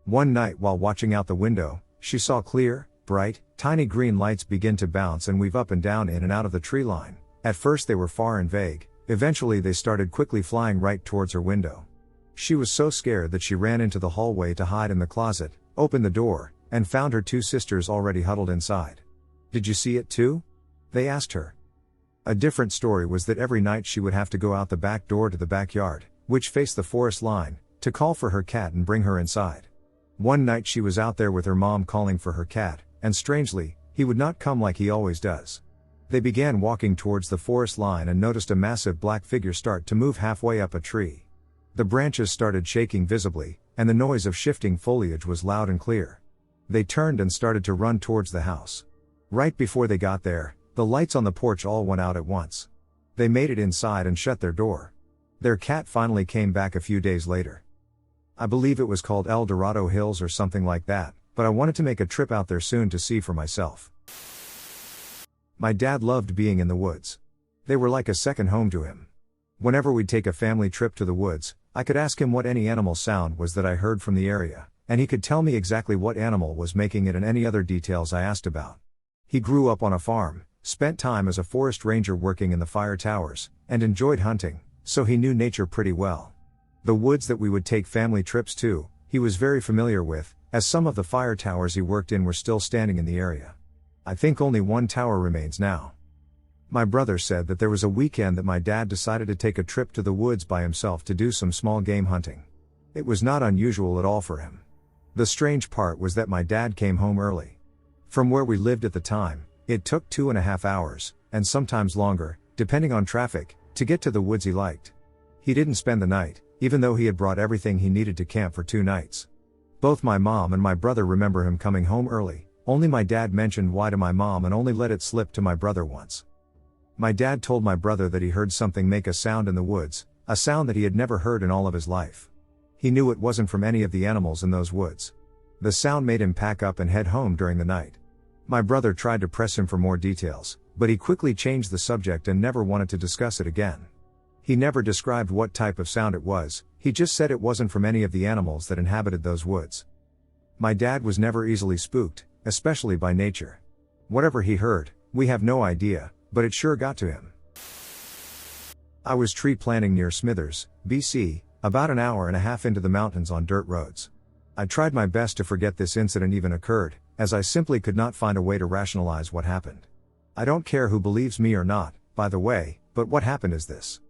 One night while watching out the window, she saw clear, bright, tiny green lights begin to bounce and weave up and down in and out of the tree line. At first they were far and vague, eventually they started quickly flying right towards her window. She was so scared that she ran into the hallway to hide in the closet, opened the door, and found her two sisters already huddled inside. "Did you see it too?" they asked her. A different story was that every night she would have to go out the back door to the backyard, which faced the forest line, to call for her cat and bring her inside. One night she was out there with her mom calling for her cat, and strangely, he would not come like he always does. They began walking towards the forest line and noticed a massive black figure start to move halfway up a tree. The branches started shaking visibly, and the noise of shifting foliage was loud and clear. They turned and started to run towards the house. Right before they got there, the lights on the porch all went out at once. They made it inside and shut their door. Their cat finally came back a few days later. I believe it was called El Dorado Hills or something like that, but I wanted to make a trip out there soon to see for myself. My dad loved being in the woods. They were like a second home to him. Whenever we'd take a family trip to the woods, I could ask him what any animal sound was that I heard from the area, and he could tell me exactly what animal was making it and any other details I asked about. He grew up on a farm, spent time as a forest ranger working in the fire towers, and enjoyed hunting, so he knew nature pretty well. The woods that we would take family trips to, he was very familiar with, as some of the fire towers he worked in were still standing in the area. I think only one tower remains now. My brother said that there was a weekend that my dad decided to take a trip to the woods by himself to do some small game hunting. It was not unusual at all for him. The strange part was that my dad came home early. From where we lived at the time, it took 2.5 hours, and sometimes longer, depending on traffic, to get to the woods he liked. He didn't spend the night, even though he had brought everything he needed to camp for 2 nights. Both my mom and my brother remember him coming home early, only my dad mentioned why to my mom and only let it slip to my brother once. My dad told my brother that he heard something make a sound in the woods, a sound that he had never heard in all of his life. He knew it wasn't from any of the animals in those woods. The sound made him pack up and head home during the night. My brother tried to press him for more details, but he quickly changed the subject and never wanted to discuss it again. He never described what type of sound it was, he just said it wasn't from any of the animals that inhabited those woods. My dad was never easily spooked, especially by nature. Whatever he heard, we have no idea, but it sure got to him. I was tree planting near Smithers, BC, about an hour and a half into the mountains on dirt roads. I tried my best to forget this incident even occurred, as I simply could not find a way to rationalize what happened. I don't care who believes me or not, by the way, but what happened is this.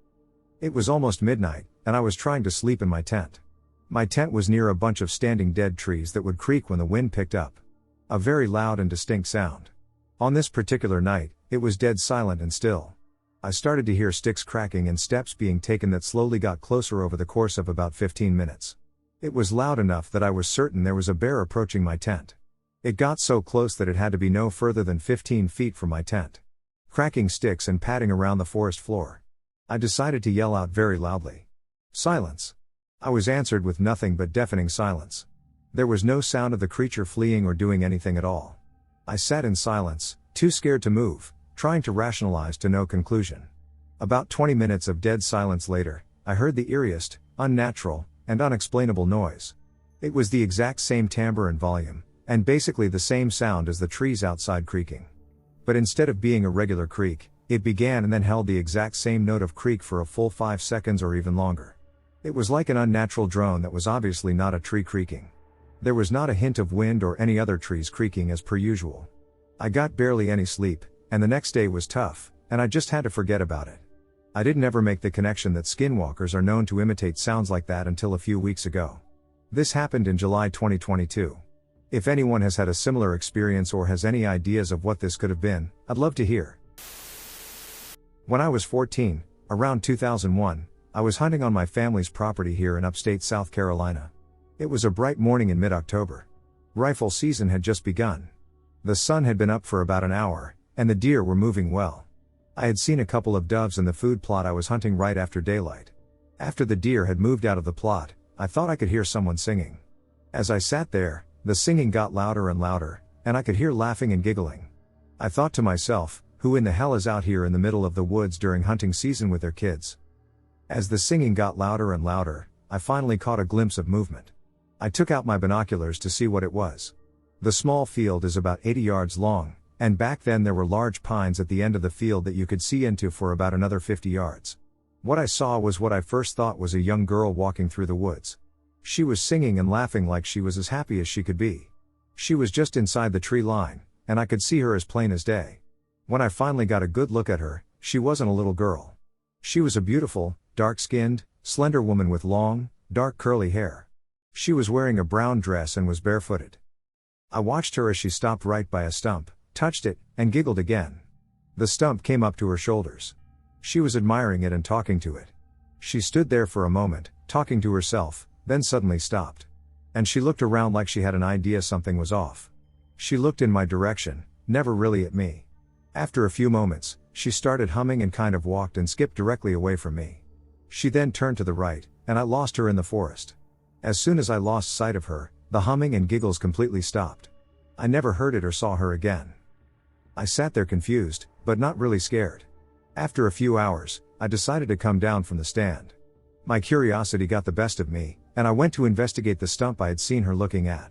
It was almost midnight, and I was trying to sleep in my tent. My tent was near a bunch of standing dead trees that would creak when the wind picked up. A very loud and distinct sound. On this particular night, it was dead silent and still. I started to hear sticks cracking and steps being taken that slowly got closer over the course of about 15 minutes. It was loud enough that I was certain there was a bear approaching my tent. It got so close that it had to be no further than 15 feet from my tent. Cracking sticks and padding around the forest floor. I decided to yell out very loudly. Silence. I was answered with nothing but deafening silence. There was no sound of the creature fleeing or doing anything at all. I sat in silence, too scared to move, trying to rationalize to no conclusion. About 20 minutes of dead silence later, I heard the eeriest, unnatural, and unexplainable noise. It was the exact same timbre and volume, and basically the same sound as the trees outside creaking. But instead of being a regular creak, it began and then held the exact same note of creak for a full 5 seconds or even longer. It was like an unnatural drone that was obviously not a tree creaking. There was not a hint of wind or any other trees creaking as per usual. I got barely any sleep, and the next day was tough, and I just had to forget about it. I didn't ever make the connection that skinwalkers are known to imitate sounds like that until a few weeks ago. This happened in July 2022. If anyone has had a similar experience or has any ideas of what this could have been, I'd love to hear. When I was 14, around 2001, I was hunting on my family's property here in upstate South Carolina. It was a bright morning in mid-October. Rifle season had just begun. The sun had been up for about an hour, and the deer were moving well. I had seen a couple of doves in the food plot I was hunting right after daylight. After the deer had moved out of the plot, I thought I could hear someone singing. As I sat there, the singing got louder and louder, and I could hear laughing and giggling. I thought to myself, who in the hell is out here in the middle of the woods during hunting season with their kids? As the singing got louder and louder, I finally caught a glimpse of movement. I took out my binoculars to see what it was. The small field is about 80 yards long, and back then there were large pines at the end of the field that you could see into for about another 50 yards. What I saw was what I first thought was a young girl walking through the woods. She was singing and laughing like she was as happy as she could be. She was just inside the tree line, and I could see her as plain as day. When I finally got a good look at her, she wasn't a little girl. She was a beautiful, dark-skinned, slender woman with long, dark curly hair. She was wearing a brown dress and was barefooted. I watched her as she stopped right by a stump, touched it, and giggled again. The stump came up to her shoulders. She was admiring it and talking to it. She stood there for a moment, talking to herself, then suddenly stopped. And she looked around like she had an idea something was off. She looked in my direction, never really at me. After a few moments, she started humming and kind of walked and skipped directly away from me. She then turned to the right, and I lost her in the forest. As soon as I lost sight of her, the humming and giggles completely stopped. I never heard it or saw her again. I sat there confused, but not really scared. After a few hours, I decided to come down from the stand. My curiosity got the best of me, and I went to investigate the stump I had seen her looking at.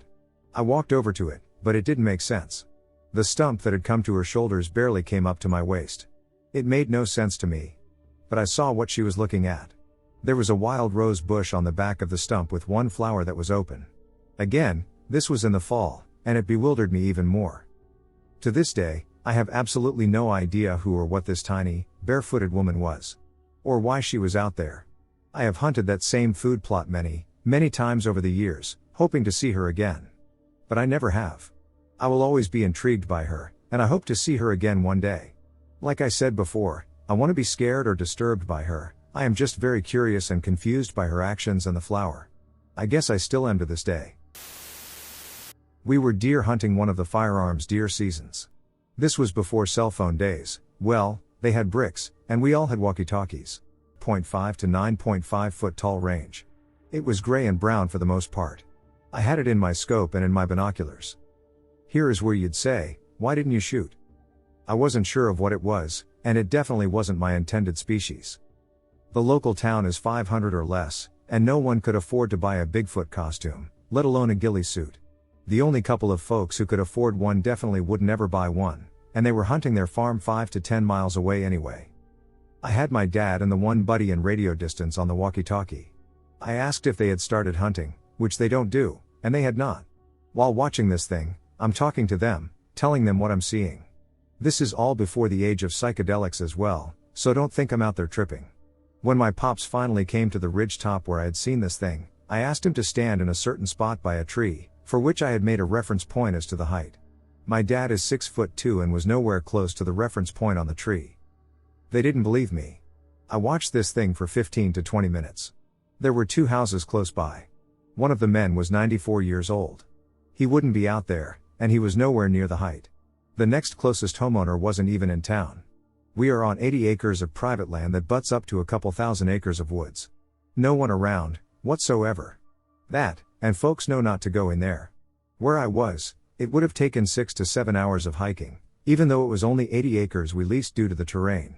I walked over to it, but it didn't make sense. The stump that had come to her shoulders barely came up to my waist. It made no sense to me. But I saw what she was looking at. There was a wild rose bush on the back of the stump with one flower that was open. Again, this was in the fall, and it bewildered me even more. To this day, I have absolutely no idea who or what this tiny, barefooted woman was. Or why she was out there. I have hunted that same food plot many times over the years, hoping to see her again. But I never have. I will always be intrigued by her, and I hope to see her again one day. Like I said before, I want to be scared or disturbed by her. I am just very curious and confused by her actions and the flower. I guess I still am to this day. We were deer hunting one of the firearms deer seasons. This was before cell phone days. Well, they had bricks, and we all had walkie-talkies. 0.5 to 9.5 foot tall range. It was gray and brown for the most part. I had it in my scope and in my binoculars. Here is where you'd say, why didn't you shoot? I wasn't sure of what it was, and it definitely wasn't my intended species. The local town is 500 or less, and no one could afford to buy a Bigfoot costume, let alone a ghillie suit. The only couple of folks who could afford one definitely would never buy one, and they were hunting their farm 5 to 10 miles away anyway. I had my dad and the one buddy in radio distance on the walkie-talkie. I asked if they had started hunting, which they don't do, and they had not. While watching this thing, I'm talking to them, telling them what I'm seeing. This is all before the age of psychedelics as well, so don't think I'm out there tripping. When my pops finally came to the ridge top where I had seen this thing, I asked him to stand in a certain spot by a tree, for which I had made a reference point as to the height. My dad is 6'2" and was nowhere close to the reference point on the tree. They didn't believe me. I watched this thing for 15 to 20 minutes. There were 2 houses close by. One of the men was 94 years old. He wouldn't be out there, and he was nowhere near the height. The next closest homeowner wasn't even in town. We are on 80 acres of private land that butts up to a couple thousand acres of woods. No one around, whatsoever. That, and folks know not to go in there. Where I was, it would have taken 6 to 7 hours of hiking, even though it was only 80 acres we leased due to the terrain.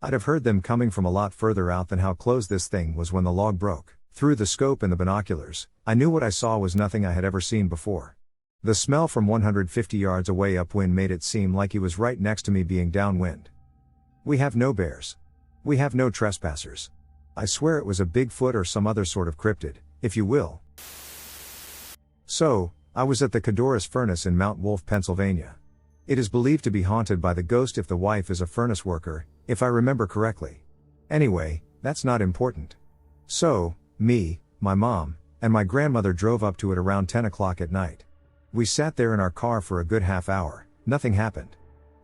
I'd have heard them coming from a lot further out than how close this thing was when the log broke. Through the scope and the binoculars, I knew what I saw was nothing I had ever seen before. The smell from 150 yards away upwind made it seem like he was right next to me being downwind. We have no bears. We have no trespassers. I swear it was a Bigfoot or some other sort of cryptid, if you will. So, I was at the Cadorus Furnace in Mount Wolf, Pennsylvania. It is believed to be haunted by the ghost if the wife is a furnace worker, if I remember correctly. Anyway, that's not important. So, me, my mom, and my grandmother drove up to it around 10 o'clock at night. We sat there in our car for a good half hour, nothing happened.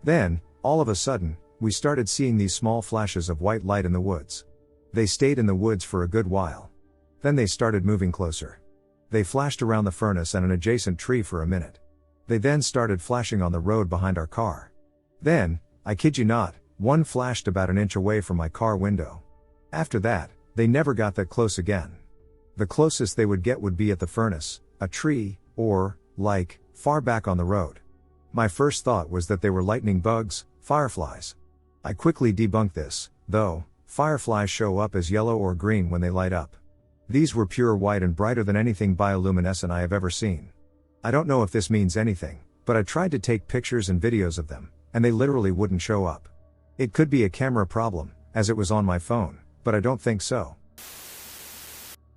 Then, all of a sudden, we started seeing these small flashes of white light in the woods. They stayed in the woods for a good while. Then they started moving closer. They flashed around the furnace and an adjacent tree for a minute. They then started flashing on the road behind our car. Then, I kid you not, one flashed about an inch away from my car window. After that, they never got that close again. The closest they would get would be at the furnace, a tree, or, like, far back on the road. My first thought was that they were lightning bugs, fireflies. I quickly debunked this, though. Fireflies show up as yellow or green when they light up. These were pure white and brighter than anything bioluminescent I have ever seen. I don't know if this means anything, but I tried to take pictures and videos of them, and they literally wouldn't show up. It could be a camera problem, as it was on my phone, but I don't think so.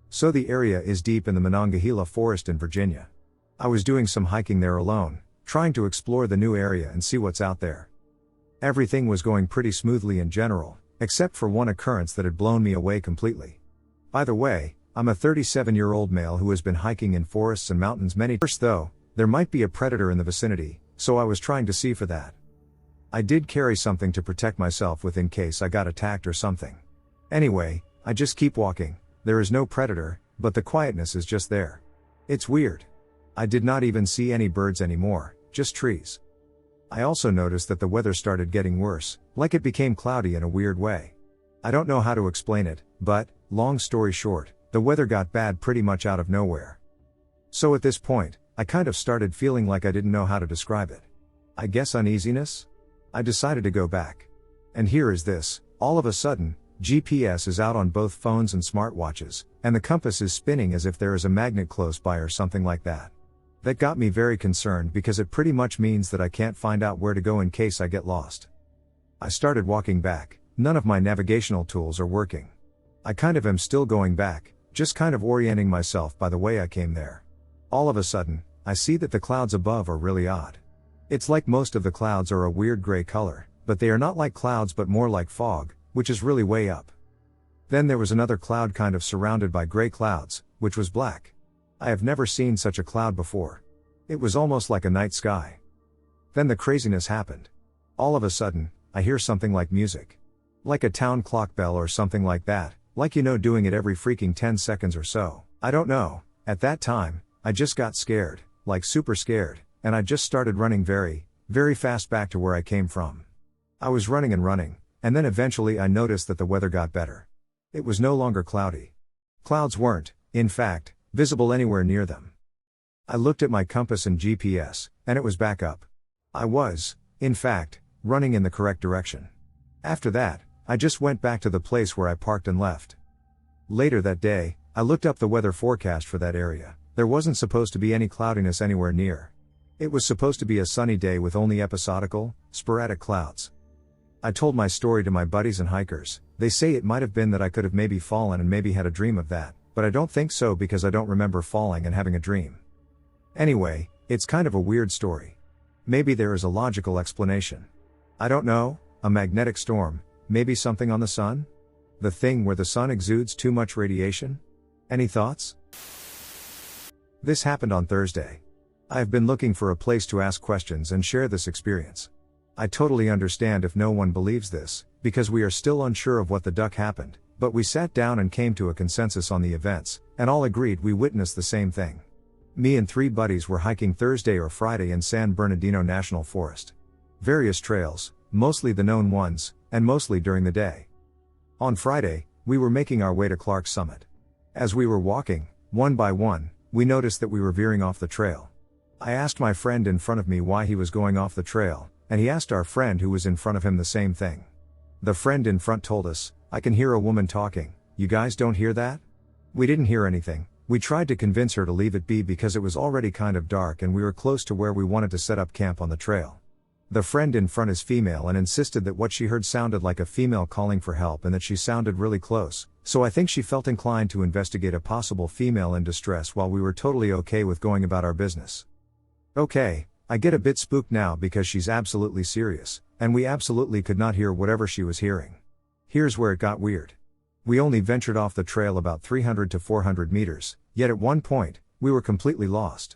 So the area is deep in the Monongahela Forest in Virginia. I was doing some hiking there alone, trying to explore the new area and see what's out there. Everything was going pretty smoothly in general, except for one occurrence that had blown me away completely. By the way, I'm a 37-year-old male who has been hiking in forests and mountains many times, though, there might be a predator in the vicinity, so I was trying to see for that. I did carry something to protect myself with in case I got attacked or something. Anyway, I just keep walking. There is no predator, but the quietness is just there. It's weird. I did not even see any birds anymore, just trees. I also noticed that the weather started getting worse, like it became cloudy in a weird way. I don't know how to explain it, but, long story short, the weather got bad pretty much out of nowhere. So at this point, I kind of started feeling like I didn't know how to describe it. I guess uneasiness? I decided to go back. And here is this, All of a sudden, GPS is out on both phones and smartwatches, and the compass is spinning as if there is a magnet close by or something like that. That got me very concerned because it pretty much means that I can't find out where to go in case I get lost. I started walking back. None of my navigational tools are working. I kind of am still going back, just kind of orienting myself by the way I came there. All of a sudden, I see that the clouds above are really odd. It's like most of the clouds are a weird gray color, but they are not like clouds but more like fog, which is really way up. Then there was another cloud kind of surrounded by gray clouds, which was black. I have never seen such a cloud before. It was almost like a night sky. Then the craziness happened. All of a sudden, I hear something like music. Like a town clock bell or something like that, like doing it every freaking 10 seconds or so. I don't know. At that time, I just got scared, like super scared, and I just started running very, very fast back to where I came from. I was running, and then eventually I noticed that the weather got better. It was no longer cloudy. Clouds weren't, in fact, visible anywhere near them. I looked at my compass and GPS, and it was back up. I was, in fact, running in the correct direction. After that, I just went back to the place where I parked and left. Later that day, I looked up the weather forecast for that area. There wasn't supposed to be any cloudiness anywhere near. It was supposed to be a sunny day with only episodical, sporadic clouds. I told my story to my buddies and hikers. They say it might have been that I could have maybe fallen and maybe had a dream of that, but I don't think so because I don't remember falling and having a dream. Anyway, it's kind of a weird story. Maybe there is a logical explanation. I don't know, a magnetic storm, maybe something on the sun? The thing where the sun exudes too much radiation? Any thoughts? This happened on Thursday. I have been looking for a place to ask questions and share this experience. I totally understand if no one believes this, because we are still unsure of what the duck happened, but we sat down and came to a consensus on the events, and all agreed we witnessed the same thing. Me and 3 buddies were hiking Thursday or Friday in San Bernardino National Forest. Various trails, mostly the known ones, and mostly during the day. On Friday, we were making our way to Clark's Summit. As we were walking, one by one, we noticed that we were veering off the trail. I asked my friend in front of me why he was going off the trail, and he asked our friend who was in front of him the same thing. The friend in front told us, "I can hear a woman talking, you guys don't hear that?" We didn't hear anything. We tried to convince her to leave it be because it was already kind of dark and we were close to where we wanted to set up camp on the trail. The friend in front is female and insisted that what she heard sounded like a female calling for help and that she sounded really close, so I think she felt inclined to investigate a possible female in distress while we were totally okay with going about our business. Okay, I get a bit spooked now because she's absolutely serious, and we absolutely could not hear whatever she was hearing. Here's where it got weird. We only ventured off the trail about 300 to 400 meters, yet at one point, we were completely lost.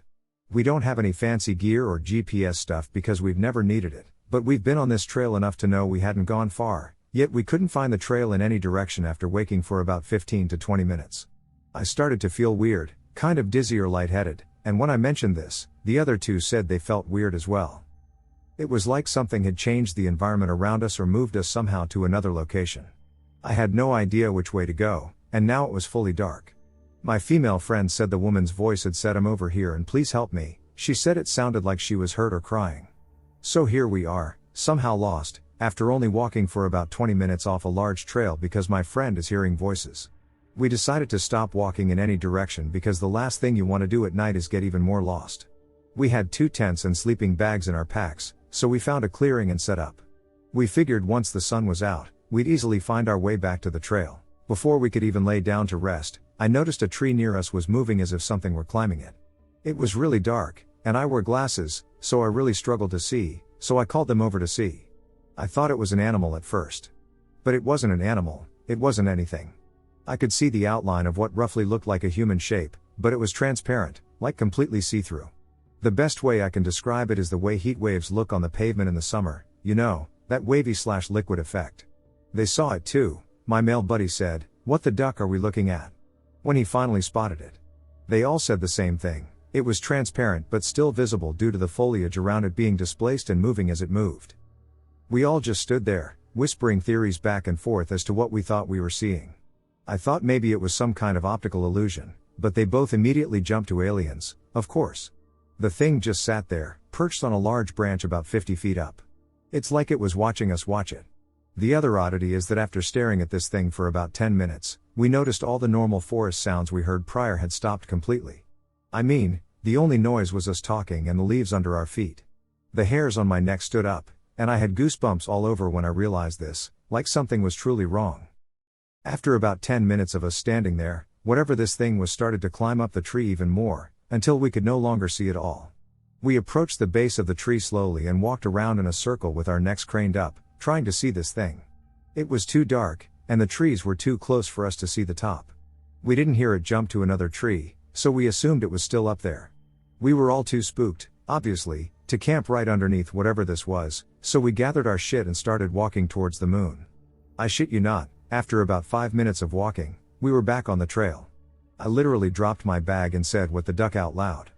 We don't have any fancy gear or GPS stuff because we've never needed it, but we've been on this trail enough to know we hadn't gone far, yet we couldn't find the trail in any direction after waking for about 15 to 20 minutes. I started to feel weird, kind of dizzy or lightheaded, and when I mentioned this, the other 2 said they felt weird as well. It was like something had changed the environment around us or moved us somehow to another location. I had no idea which way to go, and now it was fully dark. My female friend said the woman's voice had said, "I'm over here and please help me." She said it sounded like she was hurt or crying. So here we are, somehow lost, after only walking for about 20 minutes off a large trail because my friend is hearing voices. We decided to stop walking in any direction because the last thing you want to do at night is get even more lost. We had 2 tents and sleeping bags in our packs, so we found a clearing and set up. We figured once the sun was out, we'd easily find our way back to the trail. Before we could even lay down to rest, I noticed a tree near us was moving as if something were climbing it. It was really dark, and I wore glasses, so I really struggled to see, so I called them over to see. I thought it was an animal at first. But it wasn't an animal, it wasn't anything. I could see the outline of what roughly looked like a human shape, but it was transparent, like completely see-through. The best way I can describe it is the way heat waves look on the pavement in the summer, that wavy/liquid effect. They saw it too. My male buddy said, "What the duck are we looking at?" when he finally spotted it. They all said the same thing. It was transparent but still visible due to the foliage around it being displaced and moving as it moved. We all just stood there, whispering theories back and forth as to what we thought we were seeing. I thought maybe it was some kind of optical illusion, but they both immediately jumped to aliens, of course. The thing just sat there, perched on a large branch about 50 feet up. It's like it was watching us watch it. The other oddity is that after staring at this thing for about 10 minutes, we noticed all the normal forest sounds we heard prior had stopped completely. I mean, the only noise was us talking and the leaves under our feet. The hairs on my neck stood up, and I had goosebumps all over when I realized this, like something was truly wrong. After about 10 minutes of us standing there, whatever this thing was started to climb up the tree even more, until we could no longer see it all. We approached the base of the tree slowly and walked around in a circle with our necks craned up, trying to see this thing. It was too dark, and the trees were too close for us to see the top. We didn't hear it jump to another tree, so we assumed it was still up there. We were all too spooked, obviously, to camp right underneath whatever this was, so we gathered our shit and started walking towards the moon. I shit you not, after about 5 minutes of walking, we were back on the trail. I literally dropped my bag and said what the duck out loud.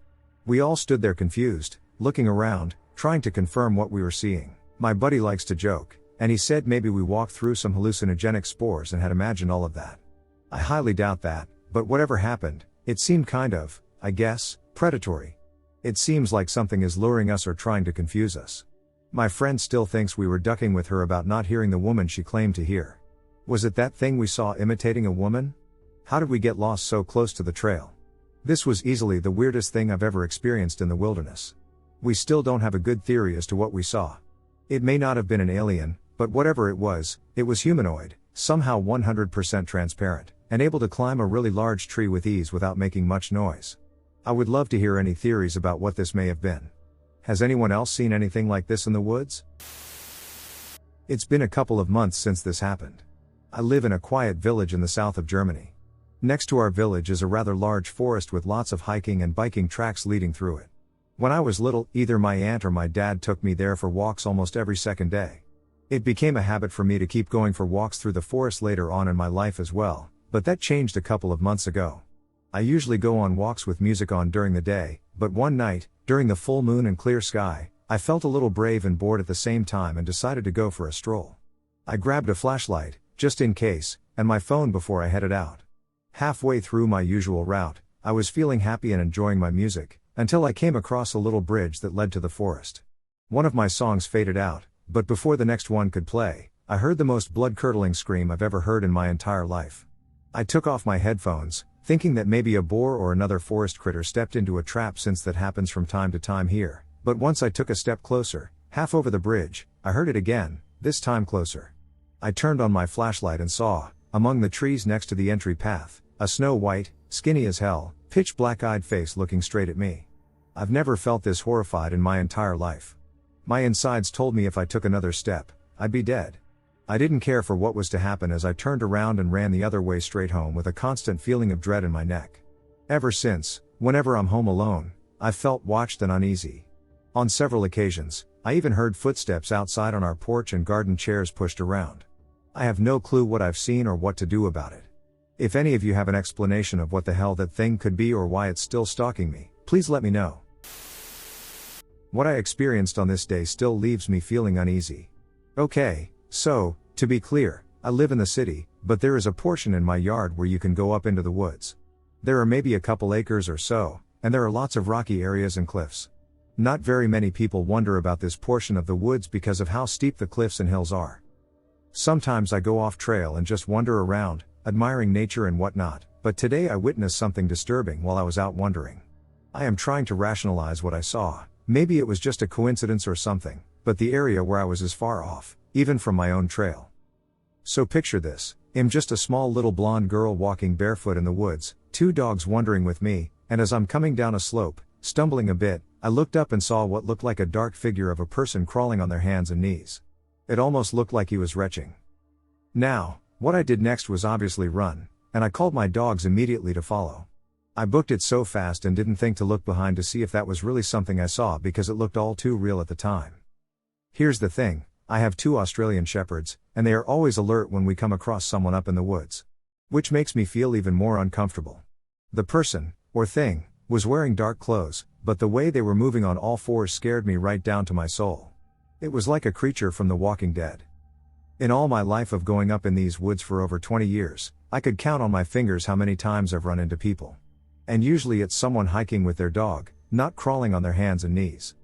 We all stood there confused, looking around, trying to confirm what we were seeing. My buddy likes to joke, and he said maybe we walked through some hallucinogenic spores and had imagined all of that. I highly doubt that, but whatever happened, it seemed kind of, I guess, predatory. It seems like something is luring us or trying to confuse us. My friend still thinks we were ducking with her about not hearing the woman she claimed to hear. Was it that thing we saw imitating a woman? How did we get lost so close to the trail? This was easily the weirdest thing I've ever experienced in the wilderness. We still don't have a good theory as to what we saw. It may not have been an alien, but whatever it was humanoid, somehow 100% transparent, and able to climb a really large tree with ease without making much noise. I would love to hear any theories about what this may have been. Has anyone else seen anything like this in the woods? It's been a couple of months since this happened. I live in a quiet village in the south of Germany. Next to our village is a rather large forest with lots of hiking and biking tracks leading through it. When I was little, either my aunt or my dad took me there for walks almost every second day. It became a habit for me to keep going for walks through the forest later on in my life as well, but that changed a couple of months ago. I usually go on walks with music on during the day, but one night, during the full moon and clear sky, I felt a little brave and bored at the same time and decided to go for a stroll. I grabbed a flashlight, just in case, and my phone before I headed out. Halfway through my usual route, I was feeling happy and enjoying my music, until I came across a little bridge that led to the forest. One of my songs faded out, but before the next one could play, I heard the most blood-curdling scream I've ever heard in my entire life. I took off my headphones, thinking that maybe a boar or another forest critter stepped into a trap, since that happens from time to time here, but once I took a step closer, half over the bridge, I heard it again, this time closer. I turned on my flashlight and saw, among the trees next to the entry path, a snow-white, skinny as hell, pitch black-eyed face looking straight at me. I've never felt this horrified in my entire life. My insides told me if I took another step, I'd be dead. I didn't care for what was to happen as I turned around and ran the other way straight home with a constant feeling of dread in my neck. Ever since, whenever I'm home alone, I've felt watched and uneasy. On several occasions, I even heard footsteps outside on our porch and garden chairs pushed around. I have no clue what I've seen or what to do about it. If any of you have an explanation of what the hell that thing could be or why it's still stalking me, please let me know. What I experienced on this day still leaves me feeling uneasy. Okay, so, to be clear, I live in the city, but there is a portion in my yard where you can go up into the woods. There are maybe a couple acres or so, and there are lots of rocky areas and cliffs. Not very many people wonder about this portion of the woods because of how steep the cliffs and hills are. Sometimes I go off trail and just wander around, admiring nature and whatnot, but today I witnessed something disturbing while I was out wandering. I am trying to rationalize what I saw. Maybe it was just a coincidence or something, but the area where I was is far off, even from my own trail. So picture this, I'm just a small little blonde girl walking barefoot in the woods, two dogs wandering with me, and as I'm coming down a slope, stumbling a bit, I looked up and saw what looked like a dark figure of a person crawling on their hands and knees. It almost looked like he was retching. Now, what I did next was obviously run, and I called my dogs immediately to follow. I booked it so fast and didn't think to look behind to see if that was really something I saw because it looked all too real at the time. Here's the thing, I have 2 Australian shepherds, and they are always alert when we come across someone up in the woods. Which makes me feel even more uncomfortable. The person, or thing, was wearing dark clothes, but the way they were moving on all fours scared me right down to my soul. It was like a creature from The Walking Dead. In all my life of going up in these woods for over 20 years, I could count on my fingers how many times I've run into people. And usually it's someone hiking with their dog, not crawling on their hands and knees.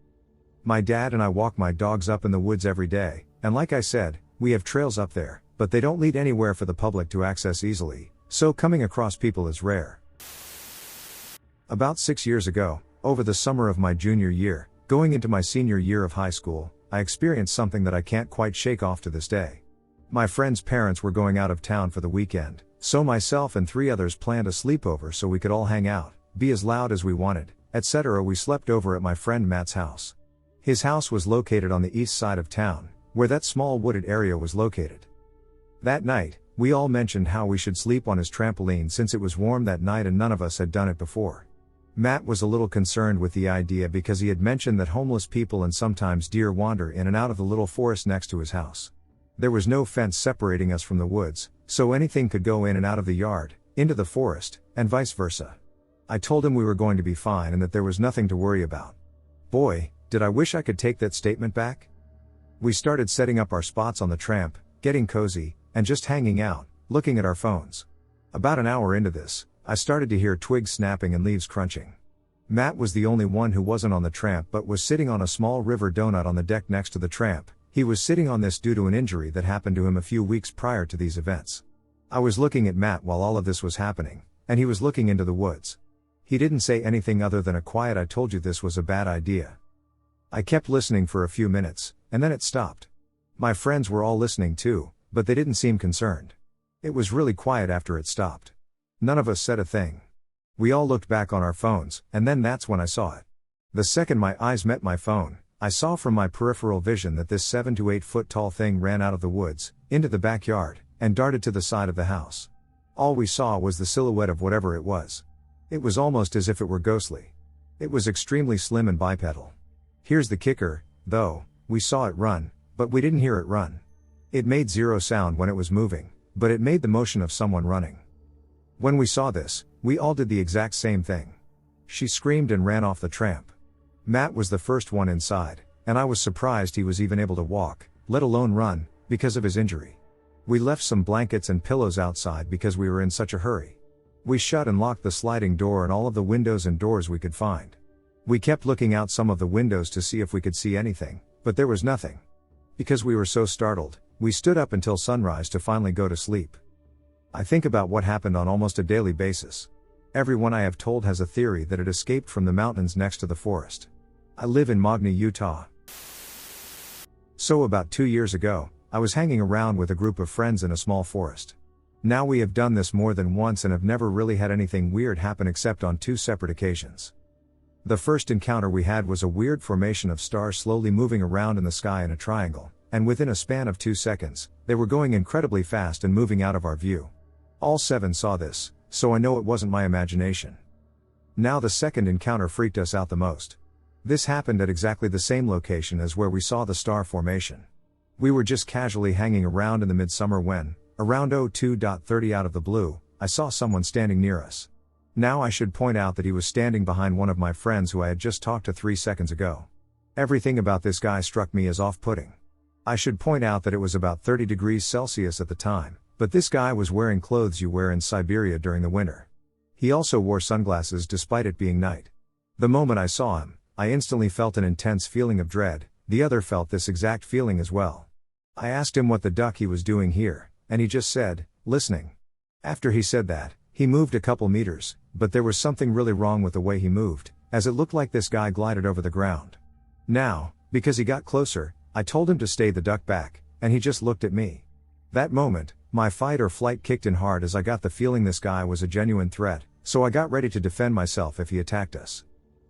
My dad and I walk my dogs up in the woods every day, and like I said, we have trails up there, but they don't lead anywhere for the public to access easily, so coming across people is rare. About 6 years ago, over the summer of my junior year, going into my senior year of high school, I experienced something that I can't quite shake off to this day. My friend's parents were going out of town for the weekend, so myself and 3 others planned a sleepover so we could all hang out, be as loud as we wanted, etc. We slept over at my friend Matt's house. His house was located on the east side of town, where that small wooded area was located. That night, we all mentioned how we should sleep on his trampoline since it was warm that night and none of us had done it before. Matt was a little concerned with the idea because he had mentioned that homeless people and sometimes deer wander in and out of the little forest next to his house. There was no fence separating us from the woods, so anything could go in and out of the yard, into the forest, and vice versa. I told him we were going to be fine and that there was nothing to worry about. Boy, did I wish I could take that statement back. We started setting up our spots on the tramp, getting cozy, and just hanging out, looking at our phones. About an hour into this, I started to hear twigs snapping and leaves crunching. Matt was the only one who wasn't on the tramp but was sitting on a small river donut on the deck next to the tramp. He was sitting on this due to an injury that happened to him a few weeks prior to these events. I was looking at Matt while all of this was happening, and he was looking into the woods. He didn't say anything other than a quiet "I told you this was a bad idea." I kept listening for a few minutes, and then it stopped. My friends were all listening too, but they didn't seem concerned. It was really quiet after it stopped. None of us said a thing. We all looked back on our phones, and then that's when I saw it. The second my eyes met my phone, I saw from my peripheral vision that this 7 to 8 foot tall thing ran out of the woods, into the backyard, and darted to the side of the house. All we saw was the silhouette of whatever it was. It was almost as if it were ghostly. It was extremely slim and bipedal. Here's the kicker, though, we saw it run, but we didn't hear it run. It made zero sound when it was moving, but it made the motion of someone running. When we saw this, we all did the exact same thing. She screamed and ran off the tramp. Matt was the first one inside, and I was surprised he was even able to walk, let alone run, because of his injury. We left some blankets and pillows outside because we were in such a hurry. We shut and locked the sliding door and all of the windows and doors we could find. We kept looking out some of the windows to see if we could see anything, but there was nothing. Because we were so startled, we stood up until sunrise to finally go to sleep. I think about what happened on almost a daily basis. Everyone I have told has a theory that it escaped from the mountains next to the forest. I live in Mimicking, Utah. So about 2 years ago, I was hanging around with a group of friends in a small forest. Now we have done this more than once and have never really had anything weird happen except on 2 separate occasions. The first encounter we had was a weird formation of stars slowly moving around in the sky in a triangle, and within a span of 2 seconds, they were going incredibly fast and moving out of our view. All 7 saw this, so I know it wasn't my imagination. Now the second encounter freaked us out the most. This happened at exactly the same location as where we saw the star formation. We were just casually hanging around in the midsummer when, around 02:30 out of the blue, I saw someone standing near us. Now I should point out that he was standing behind one of my friends who I had just talked to 3 seconds ago. Everything about this guy struck me as off-putting. I should point out that it was about 30 degrees Celsius at the time, but this guy was wearing clothes you wear in Siberia during the winter. He also wore sunglasses despite it being night. The moment I saw him, I instantly felt an intense feeling of dread. The other felt this exact feeling as well. I asked him what the duck he was doing here, and he just said, "Listening." After he said that, he moved a couple meters, but there was something really wrong with the way he moved, as it looked like this guy glided over the ground. Now, because he got closer, I told him to stay the duck back, and he just looked at me. That moment, my fight or flight kicked in hard as I got the feeling this guy was a genuine threat, so I got ready to defend myself if he attacked us.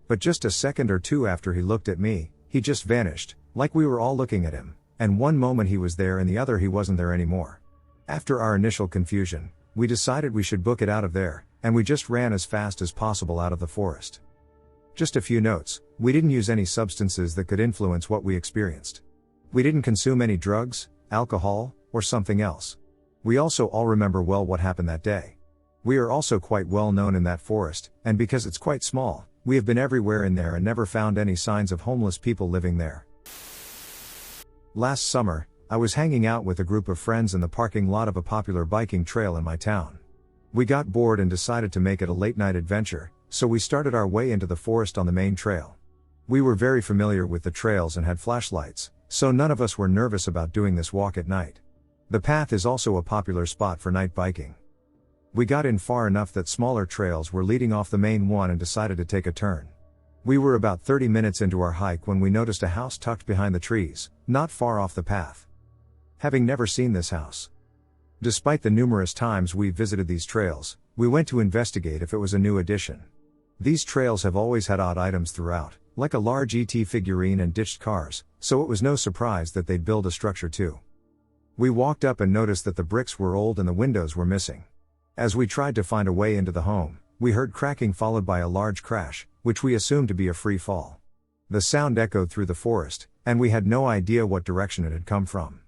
But just a second or two after he looked at me, he just vanished, like we were all looking at him, and one moment he was there and the other he wasn't there anymore. After our initial confusion, we decided we should book it out of there, and we just ran as fast as possible out of the forest. Just a few notes, we didn't use any substances that could influence what we experienced. We didn't consume any drugs, alcohol, or something else. We also all remember well what happened that day. We are also quite well known in that forest, and because it's quite small, we have been everywhere in there and never found any signs of homeless people living there. Last summer, I was hanging out with a group of friends in the parking lot of a popular biking trail in my town. We got bored and decided to make it a late-night adventure, so we started our way into the forest on the main trail. We were very familiar with the trails and had flashlights, so none of us were nervous about doing this walk at night. The path is also a popular spot for night biking. We got in far enough that smaller trails were leading off the main one and decided to take a turn. We were about 30 minutes into our hike when we noticed a house tucked behind the trees, not far off the path. Having never seen this house. Despite the numerous times we visited these trails, we went to investigate if it was a new addition. These trails have always had odd items throughout, like a large ET figurine and ditched cars, so it was no surprise that they'd build a structure too. We walked up and noticed that the bricks were old and the windows were missing. As we tried to find a way into the home, we heard cracking followed by a large crash, which we assumed to be a free fall. The sound echoed through the forest, and we had no idea what direction it had come from.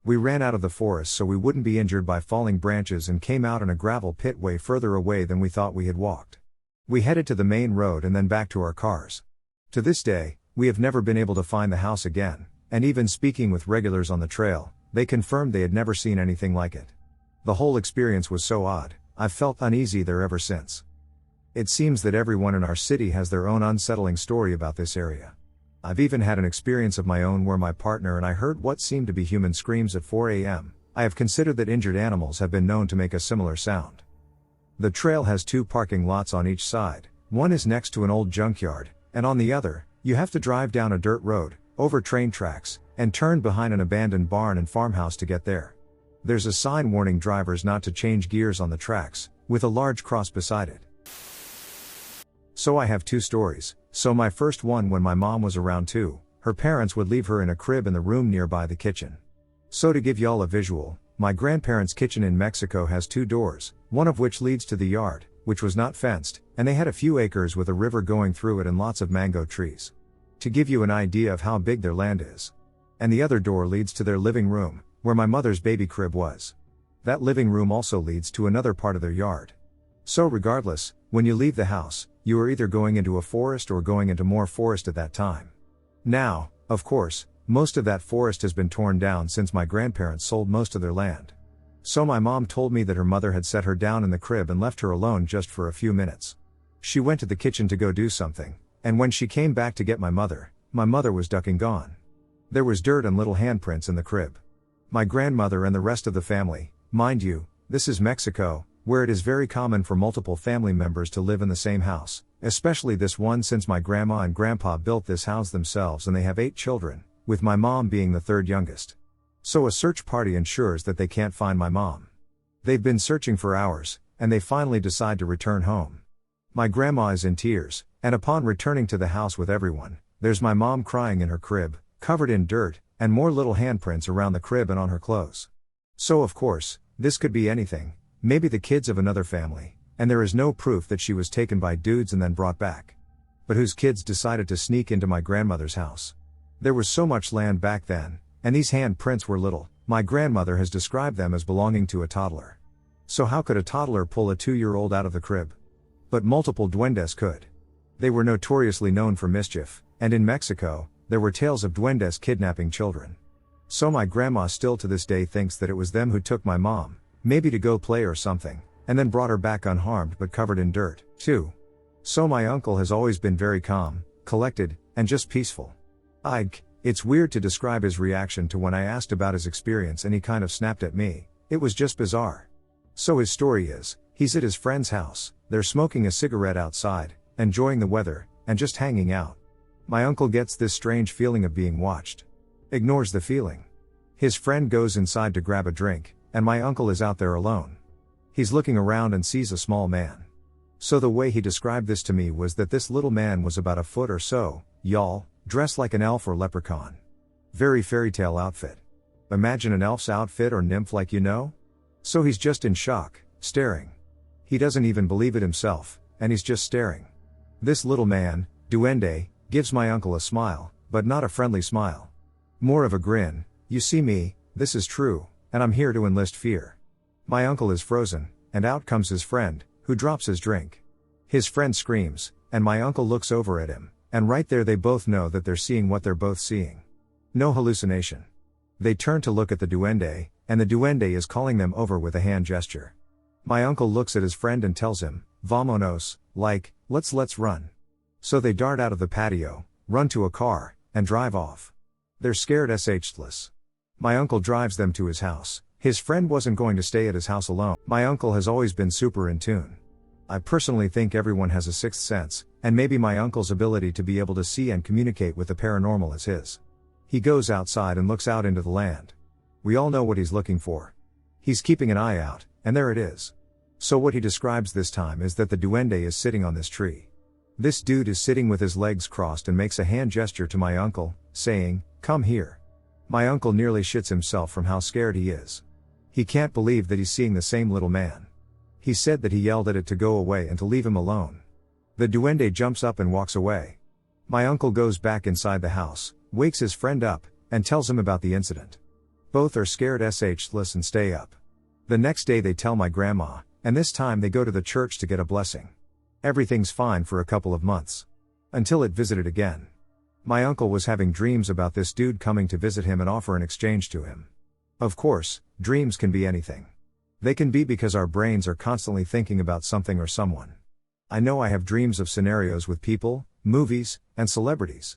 We ran out of the forest so we wouldn't be injured by falling branches and came out in a gravel pit way further away than we thought we had walked. We headed to the main road and then back to our cars. To this day, we have never been able to find the house again, and even speaking with regulars on the trail, they confirmed they had never seen anything like it. The whole experience was so odd, I've felt uneasy there ever since. It seems that everyone in our city has their own unsettling story about this area. I've even had an experience of my own where my partner and I heard what seemed to be human screams at 4 a.m. I have considered that injured animals have been known to make a similar sound. The trail has 2 parking lots on each side. One is next to an old junkyard, and on the other, you have to drive down a dirt road, over train tracks, and turn behind an abandoned barn and farmhouse to get there. There's a sign warning drivers not to change gears on the tracks, with a large cross beside it. So I have 2 stories. So my first one, when my mom was around 2, her parents would leave her in a crib in the room nearby the kitchen. So to give y'all a visual, my grandparents' kitchen in Mexico has 2 doors, one of which leads to the yard, which was not fenced, and they had a few acres with a river going through it and lots of mango trees. To give you an idea of how big their land is. And the other door leads to their living room, where my mother's baby crib was. That living room also leads to another part of their yard. So regardless, when you leave the house, you are either going into a forest or going into more forest at that time. Now, of course, most of that forest has been torn down since my grandparents sold most of their land. So my mom told me that her mother had set her down in the crib and left her alone just for a few minutes. She went to the kitchen to go do something, and when she came back to get my mother was ducking gone. There was dirt and little handprints in the crib. My grandmother and the rest of the family, mind you, this is Mexico, where it is very common for multiple family members to live in the same house, especially this one since my grandma and grandpa built this house themselves and they have 8 children, with my mom being the 3rd youngest. So a search party ensures that they can't find my mom. They've been searching for hours, and they finally decide to return home. My grandma is in tears, and upon returning to the house with everyone, there's my mom crying in her crib, covered in dirt, and more little handprints around the crib and on her clothes. So of course, this could be anything, maybe the kids of another family, and there is no proof that she was taken by dudes and then brought back. But whose kids decided to sneak into my grandmother's house? There was so much land back then, and these handprints were little. My grandmother has described them as belonging to a toddler. So how could a toddler pull a 2-year-old out of the crib? But multiple duendes could. They were notoriously known for mischief, and in Mexico, there were tales of duendes kidnapping children. So my grandma still to this day thinks that it was them who took my mom, maybe to go play or something, and then brought her back unharmed but covered in dirt, too. So my uncle has always been very calm, collected, and just peaceful. It's weird to describe his reaction to when I asked about his experience and he kind of snapped at me. It was just bizarre. So his story is, he's at his friend's house, they're smoking a cigarette outside, enjoying the weather, and just hanging out. My uncle gets this strange feeling of being watched. Ignores the feeling. His friend goes inside to grab a drink, and my uncle is out there alone. He's looking around and sees a small man. So the way he described this to me was that this little man was about a foot or so, y'all, dressed like an elf or leprechaun. Very fairy tale outfit. Imagine an elf's outfit or nymph like you know? So he's just in shock, staring. He doesn't even believe it himself, and he's just staring. This little man, Duende, gives my uncle a smile, but not a friendly smile. More of a grin. You see me, this is true, and I'm here to enlist fear. My uncle is frozen, and out comes his friend, who drops his drink. His friend screams, and my uncle looks over at him, and right there they both know that they're seeing what they're both seeing. No hallucination. They turn to look at the Duende, and the Duende is calling them over with a hand gesture. My uncle looks at his friend and tells him, "Vámonos," like, let's run. So they dart out of the patio, run to a car, and drive off. They're scared shitless. My uncle drives them to his house. His friend wasn't going to stay at his house alone. My uncle has always been super in tune. I personally think everyone has a sixth sense, and maybe my uncle's ability to be able to see and communicate with the paranormal is his. He goes outside and looks out into the land. We all know what he's looking for. He's keeping an eye out, and there it is. So what he describes this time is that the Duende is sitting on this tree. This dude is sitting with his legs crossed and makes a hand gesture to my uncle, saying, "Come here." My uncle nearly shits himself from how scared he is. He can't believe that he's seeing the same little man. He said that he yelled at it to go away and to leave him alone. The Duende jumps up and walks away. My uncle goes back inside the house, wakes his friend up, and tells him about the incident. Both are scared shitless and stay up. The next day they tell my grandma, and this time they go to the church to get a blessing. Everything's fine for a couple of months. Until it visited again. My uncle was having dreams about this dude coming to visit him and offer an exchange to him. Of course, dreams can be anything. They can be because our brains are constantly thinking about something or someone. I know I have dreams of scenarios with people, movies, and celebrities.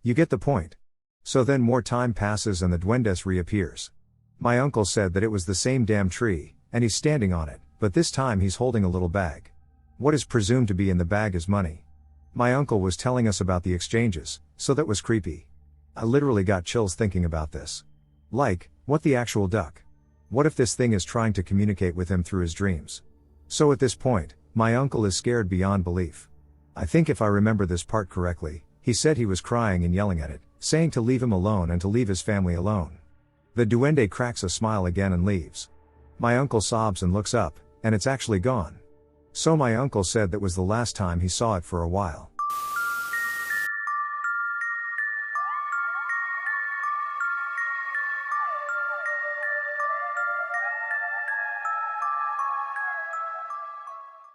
You get the point. So then more time passes and the Duendes reappears. My uncle said that it was the same damn tree, and he's standing on it, but this time he's holding a little bag. What is presumed to be in the bag is money. My uncle was telling us about the exchanges, so that was creepy. I literally got chills thinking about this. What the actual duck? What if this thing is trying to communicate with him through his dreams? So at this point, my uncle is scared beyond belief. I think if I remember this part correctly, he said he was crying and yelling at it, saying to leave him alone and to leave his family alone. The Duende cracks a smile again and leaves. My uncle sobs and looks up, and it's actually gone. So my uncle said that was the last time he saw it for a while.